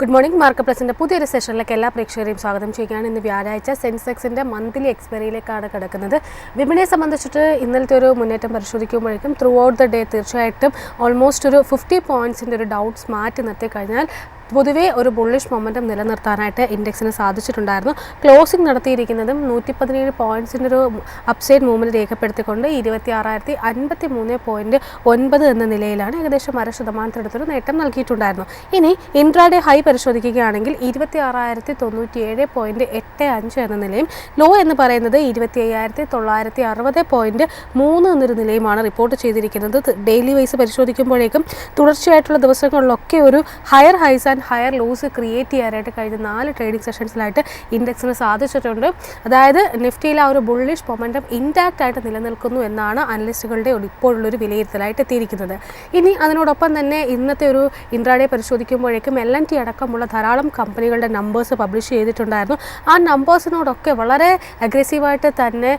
Good morning. Market പ്ലസിൻ്റെ പുതിയൊരു സെഷനിലേക്ക് എല്ലാ പ്രേക്ഷകരെയും സ്വാഗതം ചെയ്യുകയാണ്. ഇന്ന് വ്യാഴാഴ്ച സെൻസെക്സിൻ്റെ മന്ത്ലി എക്സ്പയറിയിലേക്കാണ് കിടക്കുന്നത്. വിപണിയെ സംബന്ധിച്ചിട്ട് ഇന്നലത്തെ ഒരു മുന്നേറ്റം പരിശോധിക്കുമ്പോഴേക്കും ത്രൂ ഔട്ട് ദ ഡേ തീർച്ചയായിട്ടും ഓൾമോസ്റ്റ് ഒരു 50 പോയിൻറ്റ്സിൻ്റെ ഒരു ഡൗട്ട്സ് മാറ്റി നിർത്തി കഴിഞ്ഞാൽ പൊതുവേ ഒരു ബുള്ളിഷ് മൊമെൻറ്റം നിലനിർത്താനായിട്ട് ഇൻഡെക്സിന് സാധിച്ചിട്ടുണ്ടായിരുന്നു. ക്ലോസിംഗ് നടത്തിയിരിക്കുന്നതും 117 പോയിൻറ്റ്സിൻ്റെ ഒരു അപ്സൈഡ് മൂവ്മെൻറ്റ് രേഖപ്പെടുത്തിക്കൊണ്ട് 26,053.9 എന്ന നിലയിലാണ് ഏകദേശം 0.5% നേട്ടം നൽകിയിട്ടുണ്ടായിരുന്നു. ഇനി ഇൻട്രാഡേ ഹൈ പരിശോധിക്കുകയാണെങ്കിൽ 26,097.85 എന്ന നിലയും ലോ എന്ന് പറയുന്നത് 25,960.3 എന്നൊരു നിലയുമാണ് റിപ്പോർട്ട് ചെയ്തിരിക്കുന്നത്. ഡെയിലി വൈസ് പരിശോധിക്കുമ്പോഴേക്കും തുടർച്ചയായിട്ടുള്ള ദിവസങ്ങളിലൊക്കെ ഒരു higher high and higher loss create ചെയ്യാനായിട്ട് കഴിഞ്ഞ 4 ട്രേഡിംഗ് സെഷൻസിലായിട്ട് ഇൻഡെക്സിന് സാധിച്ചിട്ടുണ്ട്. അതായത് നിഫ്റ്റിയിൽ ആ ഒരു ബുള്ളിഷ് മൊമെൻറ്റം ഇൻടാക്റ്റ് ആയിട്ട് നിലനിൽക്കുന്നു എന്നാണ് അനലിസ്റ്റുകളുടെ ഇപ്പോഴുള്ളൊരു വിലയിരുത്തലായിട്ട് എത്തിയിരിക്കുന്നത്. ഇനി അതിനോടൊപ്പം തന്നെ ഇന്നത്തെ ഒരു ഇൻട്രാഡേ പരിശോധിക്കുമ്പോഴേക്കും LNT അടക്കമുള്ള ധാരാളം കമ്പനികളുടെ നമ്പേഴ്സ് പബ്ലിഷ് ചെയ്തിട്ടുണ്ടായിരുന്നു. ആ നമ്പേഴ്സിനോടൊക്കെ വളരെ അഗ്രസീവായിട്ട് തന്നെ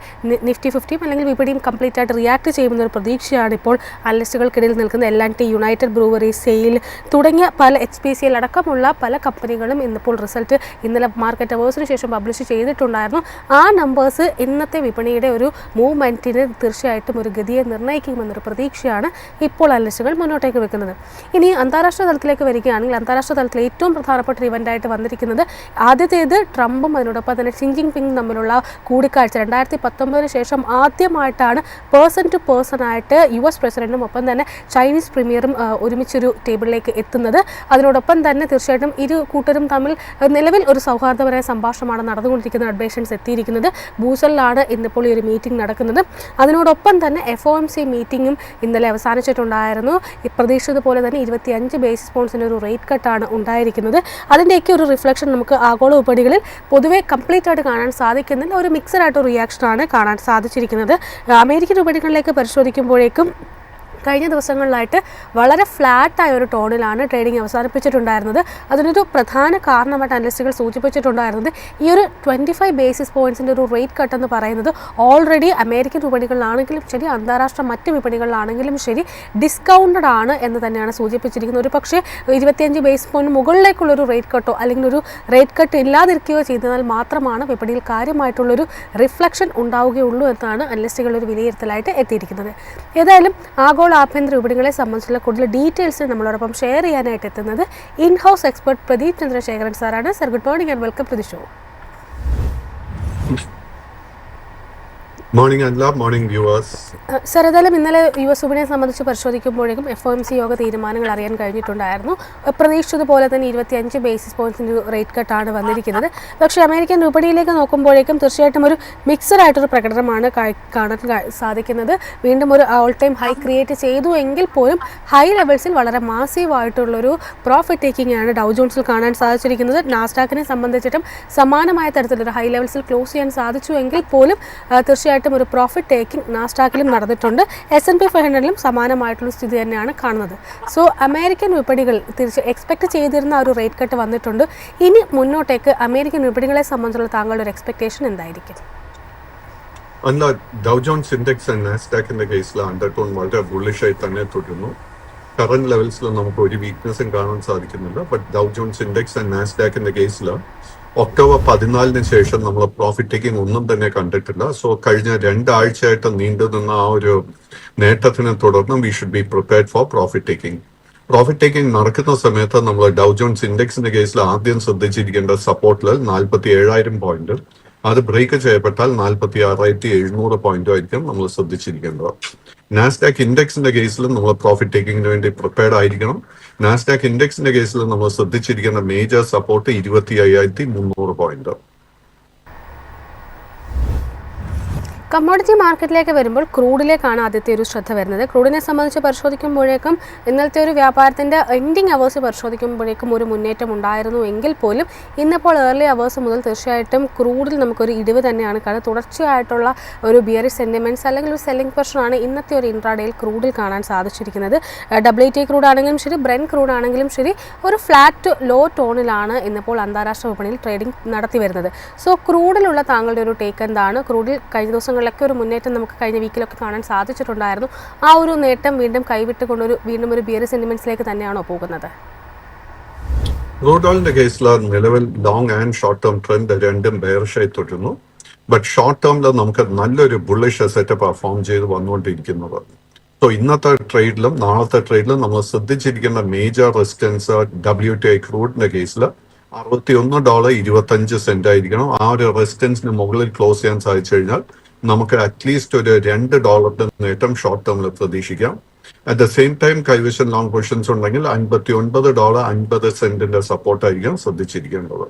നിഫ്റ്റി 50 അല്ലെങ്കിൽ വിപണിയും കംപ്ലീറ്റ് ആയിട്ട് റിയാക്ട് ചെയ്യുമെന്നൊരു പ്രതീക്ഷയാണ് ഇപ്പോൾ അനലിസ്റ്റുകൾക്കിടയിൽ നിൽക്കുന്ന. LNT, യുണൈറ്റഡ് ബ്രൂവറി, സെയിൽ തുടങ്ങിയ പല HPCL അടക്കമുള്ള പല കമ്പനികളും ഇന്നിപ്പോൾ റിസൾട്ട് ഇന്നലെ മാർക്കറ്റ് അവേഴ്സിന് ശേഷം പബ്ലിഷ് ചെയ്തിട്ടുണ്ടായിരുന്നു. ആ നമ്പേഴ്സ് ഇന്നത്തെ വിപണിയുടെ ഒരു മൂവ്മെൻറ്റിന് തീർച്ചയായിട്ടും ഒരു ഗതിയെ നിർണ്ണയിക്കുമെന്നൊരു പ്രതീക്ഷയാണ് ഇപ്പോൾ അനലിസ്റ്റുകൾ മുന്നോട്ടേക്ക് വെക്കുന്നത്. ഇനി അന്താരാഷ്ട്ര തലത്തിലേക്ക് വരികയാണെങ്കിൽ അന്താരാഷ്ട്ര തലത്തിൽ ഏറ്റവും പ്രധാനപ്പെട്ട ഒരു ഇവൻ്റായിട്ട് വന്നിരിക്കുന്നത് ആദ്യത്തേത് ട്രംപും അതിനോടൊപ്പം തന്നെ ഷി ജിൻപിങ്ങും തമ്മിലുള്ള കൂടിക്കാഴ്ച. 2019 ശേഷം ആദ്യമായിട്ടാണ് പേഴ്സൺ ടു പേഴ്സൺ ആയിട്ട് US പ്രസിഡന്റും ഒപ്പം തന്നെ ചൈനീസ് പ്രീമിയറും ഒരുമിച്ചൊരു ടേബിളിലേക്ക് എത്തുന്നത്. അതിനോടൊപ്പം തന്നെ തീർച്ചയായിട്ടും ഇരു കൂട്ടരും തമ്മിൽ നിലവിൽ ഒരു സൗഹാർദ്ദപരമായ സംഭാഷണമാണ് നടന്നുകൊണ്ടിരിക്കുന്ന. അഡ്വൈസേഴ്സ് എത്തിയിരിക്കുന്നത് ബൂസലിലാണ് ഇന്നിപ്പോൾ ഈ ഒരു മീറ്റിംഗ് നടക്കുന്നത്. അതിനോടൊപ്പം തന്നെ FOMC മീറ്റിംഗും ഇന്നലെ അവസാനിച്ചിട്ടുണ്ടായിരുന്നു. പ്രതീക്ഷിച്ചതുപോലെ തന്നെ 25 ബേസിസ് പോയിൻറ്റ്സിൻ്റെ ഒരു റേറ്റ് കട്ടാണ് ഉണ്ടായിരിക്കുന്നത്. അതിൻ്റെയൊക്കെ ഒരു റിഫ്ലക്ഷൻ നമുക്ക് ആഗോള വിപണികളിൽ പൊതുവെ കംപ്ലീറ്റ് ആയിട്ട് കാണാൻ സാധിക്കുന്നില്ല. ഒരു മിക്സഡ് ആയിട്ട് റിയാക്ഷനാണ് കാണാൻ സാധിച്ചിരിക്കുന്നത്. അമേരിക്കൻ വിപണികളിലേക്ക് പരിശോധിക്കുമ്പോഴേക്കും കഴിഞ്ഞ ദിവസങ്ങളിലായിട്ട് വളരെ ഫ്ലാറ്റായ ഒരു ടോണിലാണ് ട്രേഡിംഗ് അവസാനിപ്പിച്ചിട്ടുണ്ടായിരുന്നത്. അതിനൊരു പ്രധാന കാരണമായിട്ട് അനലിസ്റ്റുകൾ സൂചിപ്പിച്ചിട്ടുണ്ടായിരുന്നത് ഈ ഒരു 25 ബേസിസ് പോയിൻറ്റ്സിൻ്റെ ഒരു റേറ്റ് കട്ട് എന്ന് പറയുന്നത് ഓൾറെഡി അമേരിക്കൻ വിപണികളിലാണെങ്കിലും ശരി അന്താരാഷ്ട്ര മറ്റ് വിപണികളിലാണെങ്കിലും ശരി ഡിസ്കൗണ്ടഡ് ആണ് എന്ന് തന്നെയാണ് സൂചിപ്പിച്ചിരിക്കുന്നത്. ഒരു പക്ഷേ 25 ബേസിസ് പോയിൻറ്റ് മുകളിലേക്കുള്ളൊരു റേറ്റ് കട്ടോ അല്ലെങ്കിൽ ഒരു റേറ്റ് കട്ട് ഇല്ലാതിരിക്കുകയോ ചെയ്താൽ മാത്രമാണ് വിപണിയിൽ കാര്യമായിട്ടുള്ളൊരു റിഫ്ലക്ഷൻ ഉണ്ടാവുകയുള്ളൂ എന്നാണ് അനലിസ്റ്റുകളുടെ ഒരു വിലയിരുത്തലായിട്ട് എത്തിയിരിക്കുന്നത്. ഏതായാലും ആഗോള ആഭ്യന്തര വിപണികളെ സംബന്ധിച്ചുള്ള കൂടുതൽ ഡീറ്റെയിൽസ് നമ്മളോടൊപ്പം ഷെയർ ചെയ്യാനായിട്ട് എത്തുന്നത് in house expert Pradeep Chandrasekharan സാറാണ്. Sir, good morning and welcome to the show. Morning അല്ല, മോർണിംഗ് വ്യൂവേഴ്സ്. സർ, ഏതായാലും ഇന്നലെ US വിപണിയെ സംബന്ധിച്ച് പരിശോധിക്കുമ്പോഴേക്കും FOMC യോഗ തീരുമാനങ്ങൾ അറിയാൻ കഴിഞ്ഞിട്ടുണ്ടായിരുന്നു. പ്രതീക്ഷിച്ചതുപോലെ തന്നെ 25 ബേസിസ് പോയിൻറ്റ്സിൻ്റെ റേറ്റ് കട്ടാണ് വന്നിരിക്കുന്നത്. പക്ഷേ അമേരിക്കൻ വിപണിയിലേക്ക് നോക്കുമ്പോഴേക്കും തീർച്ചയായിട്ടും ഒരു മിക്സഡ് ആയിട്ടൊരു പ്രകടനമാണ് കാണാൻ സാധിക്കുന്നത്. വീണ്ടും ഒരു ഓൾ ടൈം ഹൈ ക്രിയേറ്റ് ചെയ്തു എങ്കിൽ പോലും ഹൈ ലെവൽസിൽ വളരെ മാസീവായിട്ടുള്ളൊരു പ്രോഫിറ്റ് ടേക്കിംഗ് ആണ് ഡൗ ജോൺസിൽ കാണാൻ സാധിച്ചിരിക്കുന്നത്. നാസ്ഡാക്കിനെ സംബന്ധിച്ചിട്ടും സമാനമായ തരത്തിലൊരു ഹൈ ലെവൽസിൽ ക്ലോസ് ചെയ്യാൻ സാധിച്ചു എങ്കിൽ പോലും തീർച്ചയായിട്ടും ഒരു പ്രോഫിറ്റ് ടേക്കിംഗ് നാസ്ഡാക്കിലും നടന്നിട്ടുണ്ട്. S&P 500ലും സമാനമായിട്ടുള്ള സ്ഥിതി തന്നെയാണ് കാണുന്നത്. സോ അമേരിക്കൻ വിപണികൾ എക്സ്പെക്ട് ചെയ്തിരുന്ന ഒരു റേറ്റ് കട്ട് വന്നിട്ടുണ്ട്. ഇനി മുന്നോട്ടേക്ക് അമേരിക്കൻ വിപണികളെ സംബന്ധിച്ചുള്ള താങ്കളുടെ ഒരു എക്സ്പെക്ടേഷൻ എന്തായിരിക്കും? അല്ല, ഡൗ ജോൺസ് ഇൻഡെക്സ് ആൻഡ് നാസ്ഡാക്കിന്റെ കേസിൽ അണ്ടർടോൺ വളരെ ബുള്ളിഷായി തന്നെ തുടരുന്നു. കറന്റ് ലെവൽസിൽ നമുക്ക് ഒരു വീക്ക്നെസ്സും കാണാൻ സാധിക്കുന്നില്ല. But Dow Jones index and നാസ്ഡാക്കിന്റെ കേസിൽ ഒക്ടോബർ 14 ശേഷം നമ്മൾ പ്രോഫിറ്റ് ടേക്കിംഗ് ഒന്നും തന്നെ കണ്ടിട്ടില്ല. സോ കഴിഞ്ഞ 2 ആഴ്ചയായിട്ട് നീണ്ടു നിന്ന ആ ഒരു നേട്ടത്തിനെ തുടർന്ന് we should be prepared for profit taking. Profit taking നടക്കുന്ന സമയത്ത് നമ്മൾ ഡൗ ജോൺസ് ഇൻഡെക്സിന്റെ കേസിൽ ആദ്യം ശ്രദ്ധിച്ചിരിക്കേണ്ട സപ്പോർട്ട് ലെവൽ 47,000 പോയിന്റ്. അത് ബ്രേക്ക് ചെയ്യപ്പെട്ടാൽ 46,700 പോയിന്റും ആയിരിക്കും നമ്മൾ ശ്രദ്ധിച്ചിരിക്കേണ്ടത്. നാസ്ഡാക്ക് ഇൻഡെക്സിന്റെ കേസിലും നമ്മൾ പ്രോഫിറ്റ് ടേക്കിങ്ങിന് വേണ്ടി പ്രിപ്പയർഡ് ആയിരിക്കണം. നാസ്ഡാക്ക് ഇൻഡെക്സിന്റെ കേസിൽ നമ്മൾ ശ്രദ്ധിച്ചിരിക്കുന്ന മേജർ സപ്പോർട്ട് 25,300 പോയിന്റ്. കമ്മോഡിറ്റി മാർക്കറ്റിലേക്ക് വരുമ്പോൾ ക്രൂഡിലേക്കാണ് ആദ്യത്തെ ഒരു ശ്രദ്ധ വരുന്നത്. ക്രൂഡിനെ സംബന്ധിച്ച് പരിശോധിക്കുമ്പോഴേക്കും ഇന്നലത്തെ ഒരു വ്യാപാരത്തിൻ്റെ എൻഡിങ് അവേഴ്സ് പരിശോധിക്കുമ്പോഴേക്കും ഒരു മുന്നേറ്റം ഉണ്ടായിരുന്നു എങ്കിൽ പോലും ഇന്നിപ്പോൾ ഏർലി അവേഴ്സ് മുതൽ തീർച്ചയായിട്ടും ക്രൂഡിൽ നമുക്കൊരു ഇടിവ് തന്നെയാണ് കാണുന്നത്. തുടർച്ചയായിട്ടുള്ള ഒരു ബിയറിഷ് സെൻറ്റിമെൻറ്റ്സ് അല്ലെങ്കിൽ ഒരു സെല്ലിംഗ് പ്രഷറാണ് ഇന്നത്തെ ഒരു ഇൻട്രാഡേയിൽ ക്രൂഡിൽ കാണാൻ സാധിച്ചിരിക്കുന്നത്. WTI ക്രൂഡ് ആണെങ്കിലും ശരി ബ്രെൻ ക്രൂഡ് ആണെങ്കിലും ശരി ഒരു ഫ്ലാറ്റ് ലോ ടോണിലാണ് ഇന്നിപ്പോൾ അന്താരാഷ്ട്ര വിപണിയിൽ ട്രേഡിംഗ് നടത്തി വരുന്നത്. സോ ക്രൂഡിലുള്ള താങ്കളുടെ ഒരു ടേക്ക് എന്താണ്? ക്രൂഡിൽ കഴിഞ്ഞ ദിവസങ്ങളിലൊക്കെ ഒരു മുന്നേറ്റം നമുക്ക് കഴിഞ്ഞ വീക്കിലൊക്കെ കാണാൻ സാധിച്ചിട്ടുണ്ടായിരുന്നു. ആ ഒരു നേട്ടം വീണ്ടും കൈവിട്ടുകൊണ്ടൊരു വീണ്ടും ഒരു ബിയറിഷ് സെൻറ്റിമെൻറ്റ്സിലേക്ക് തന്നെയാണോ പോകുന്നത്? റൂഡോളിന്റെ കേസിൽ നിലവിൽ long and short term trend രണ്ടും ബെയറിഷായി തുടരുന്നു. ബട്ട് ഷോർട്ട് ടേമിൽ നമുക്ക് നല്ലൊരു ബുള്ളിഷ് സെറ്റപ്പ് ഫോം ചെയ്ത് വന്നുകൊണ്ടിരിക്കുന്നത്. സോ ഇന്നത്തെ ട്രേഡിലും നാളത്തെ ട്രേഡിലും നമ്മൾ ശ്രദ്ധിച്ചിരിക്കുന്ന മേജർ റെസിസ്റ്റൻസ് WTI ക്രൂഡിന്റെ കേസിൽ $61.25 ആയിരിക്കണം. ആ ഒരു റെസിസ്റ്റൻസിന് മുകളിൽ ക്ലോസ് ചെയ്യാൻ സാധിച്ചു കഴിഞ്ഞാൽ നമുക്ക് അറ്റ്ലീസ്റ്റ് ഒരു $2 നേട്ടം ഷോർട്ട് ടേമിൽ പ്രതീക്ഷിക്കാം. അറ്റ് ദ സെയിം ടൈം കൈവശം ലോങ് പൊസിഷൻസ് ഉണ്ടെങ്കിൽ $59.50 സപ്പോർട്ടായിരിക്കും ശ്രദ്ധിച്ചിരിക്കേണ്ടത്.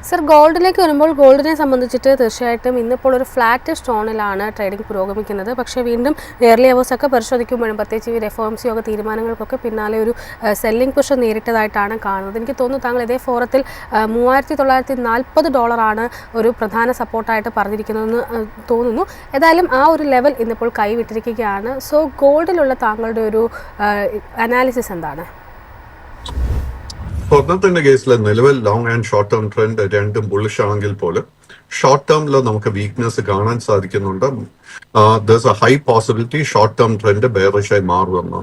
സർ, ഗോൾഡിലേക്ക് വരുമ്പോൾ ഗോൾഡിനെ സംബന്ധിച്ചിട്ട് തീർച്ചയായിട്ടും ഇന്നിപ്പോൾ ഒരു ഫ്ലാറ്റ് സ്റ്റോണിലാണ് ട്രേഡിംഗ് പുരോഗമിക്കുന്നത്. പക്ഷേ വീണ്ടും ഇയർലി അവേഴ്സ് ഒക്കെ പരിശോധിക്കുമ്പോഴും പ്രത്യേകിച്ച് ഈ FOMC യോഗ തീരുമാനങ്ങൾക്കൊക്കെ പിന്നാലെ ഒരു സെല്ലിംഗ് പുഷ് നേരിട്ടതായിട്ടാണ് കാണുന്നത്. എനിക്ക് തോന്നുന്നു താങ്കൾ ഇതേ ഫോറത്തിൽ $3940 ഒരു പ്രധാന സപ്പോർട്ടായിട്ട് പറഞ്ഞിരിക്കുന്നതെന്ന് തോന്നുന്നു. ഏതായാലും ആ ഒരു ലെവൽ ഇന്നിപ്പോൾ കൈവിട്ടിരിക്കുകയാണ്. സോ ഗോൾഡിലുള്ള താങ്കളുടെ ഒരു അനാലിസിസ് എന്താണ്? സ്വർണത്തിന്റെ കേസിൽ നിലവിൽ long and short term trend രണ്ടും ബുള്ളിഷ് ആണെങ്കിൽ പോലും ഷോർട്ട് ടേമിൽ നമുക്ക് വീക്ക്നെസ് കാണാൻ സാധിക്കുന്നുണ്ട്. There's a high possibility short term trend ബെയറിഷായി മാറുമെന്ന്.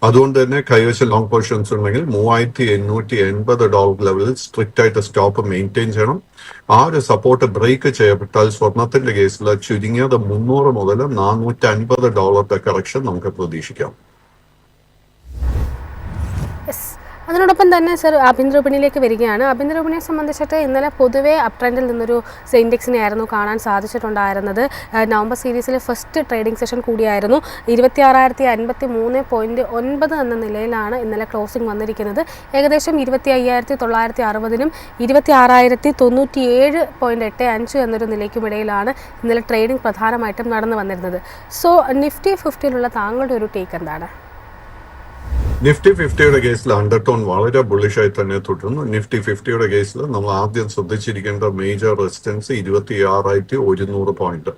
അതുകൊണ്ട് തന്നെ കൈവശം ലോങ് പൊസിഷൻസ് ഉണ്ടെങ്കിൽ $3880 ലെവലിൽ സ്ട്രിക്റ്റ് ആയിട്ട് സ്റ്റോപ്പ് മെയിൻറ്റെയിൻ ചെയ്യണം. ആ ഒരു സപ്പോർട്ട് ബ്രേക്ക് ചെയ്യപ്പെട്ടാൽ സ്വർണത്തിന്റെ കേസിൽ ചുരുങ്ങിയത് $300 മുതൽ $450 കറക്ഷൻ നമുക്ക് പ്രതീക്ഷിക്കാം. അതിനോടൊപ്പം തന്നെ സർ, ആഭ്യന്തര വിപണിയിലേക്ക് വരികയാണ്. ആഭ്യന്തര വിപണിയെ സംബന്ധിച്ചിട്ട് ഇന്നലെ പൊതുവേ അപ് ട്രെൻഡിൽ നിന്നൊരു ഇൻഡെക്സിനെ ആയിരുന്നു കാണാൻ സാധിച്ചിട്ടുണ്ടായിരുന്നത്. നവംബർ സീരീസിലെ ഫസ്റ്റ് ട്രേഡിംഗ് സെഷൻ കൂടിയായിരുന്നു. 26,053.9 എന്ന നിലയിലാണ് ഇന്നലെ ക്ലോസിംഗ് വന്നിരിക്കുന്നത്. ഏകദേശം 25,960-നും 26,097.85 എന്നൊരു നിലയ്ക്കുമിടയിലാണ് ഇന്നലെ ട്രേഡിംഗ് പ്രധാനമായിട്ടും നടന്നു വന്നിരുന്നത്. സോ നിഫ്റ്റി 50യിലുള്ള താങ്കളുടെ ഒരു ടേക്ക് എന്താണ്? നിഫ്റ്റി 50യുടെ കേസിൽ അണ്ടർടോൺ വളരെ ബുള്ളിഷായി തന്നെ തുടരുന്നു. നിഫ്റ്റി 50യുടെ കേസിൽ നമ്മൾ ആദ്യം ശ്രദ്ധിച്ചിരിക്കേണ്ട മേജർ റെസിസ്റ്റൻസ് 26,100 പോയിന്റ്.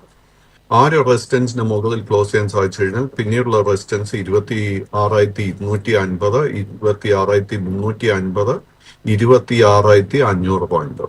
ആ ഒരു റെസിസ്റ്റൻസിന് മുകളിൽ ക്ലോസ് ചെയ്യാൻ സാധിച്ചു കഴിഞ്ഞാൽ പിന്നീടുള്ള റെസിസ്റ്റൻസ് 26,250, 26,350, 26,500 പോയിന്റ്.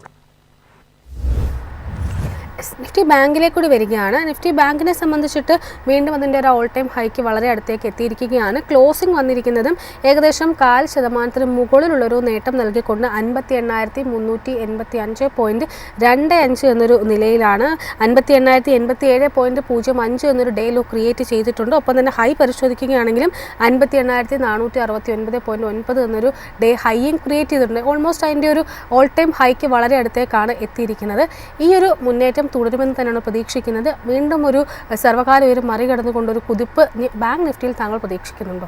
നിഫ്റ്റി ബാങ്കിലേക്ക് കൂടി വരികയാണ്. നിഫ്റ്റി ബാങ്കിനെ സംബന്ധിച്ചിട്ട് വീണ്ടും അതിൻ്റെ ഒരു ഓൾ ടൈം ഹൈക്ക് വളരെ അടുത്തേക്ക് എത്തിയിരിക്കുകയാണ്. ക്ലോസിംഗ് വന്നിരിക്കുന്നതും ഏകദേശം 0.5% മുകളിലുള്ളൊരു നേട്ടം നൽകിക്കൊണ്ട് 58,385.25 എന്നൊരു നിലയിലാണ്. 58,087.05 എന്നൊരു ഡേ ലോ ക്രിയേറ്റ് ചെയ്തിട്ടുണ്ട്. ഒപ്പം തന്നെ ഹൈ പരിശോധിക്കുകയാണെങ്കിലും 58,469.9 എന്നൊരു ഡേ ഹൈയും ക്രിയേറ്റ് ചെയ്തിട്ടുണ്ട്. ഓൾമോസ്റ്റ് അതിൻ്റെ ഒരു ഓൾ ടൈം ഹൈക്ക് വളരെ അടുത്തേക്കാണ് എത്തിയിരിക്കുന്നത്. ഈ ഒരു മുന്നേറ്റം തുടരുമെന്ന് തന്നെയാണ് പ്രതീക്ഷിക്കുന്നത്. വീണ്ടും ഒരു സർവകാല ഉയരം മറികടന്നുകൊണ്ടൊരു കുതിപ്പ് ബാങ്ക് നിഫ്റ്റിയിൽ താങ്കൾ പ്രതീക്ഷിക്കുന്നുണ്ടോ?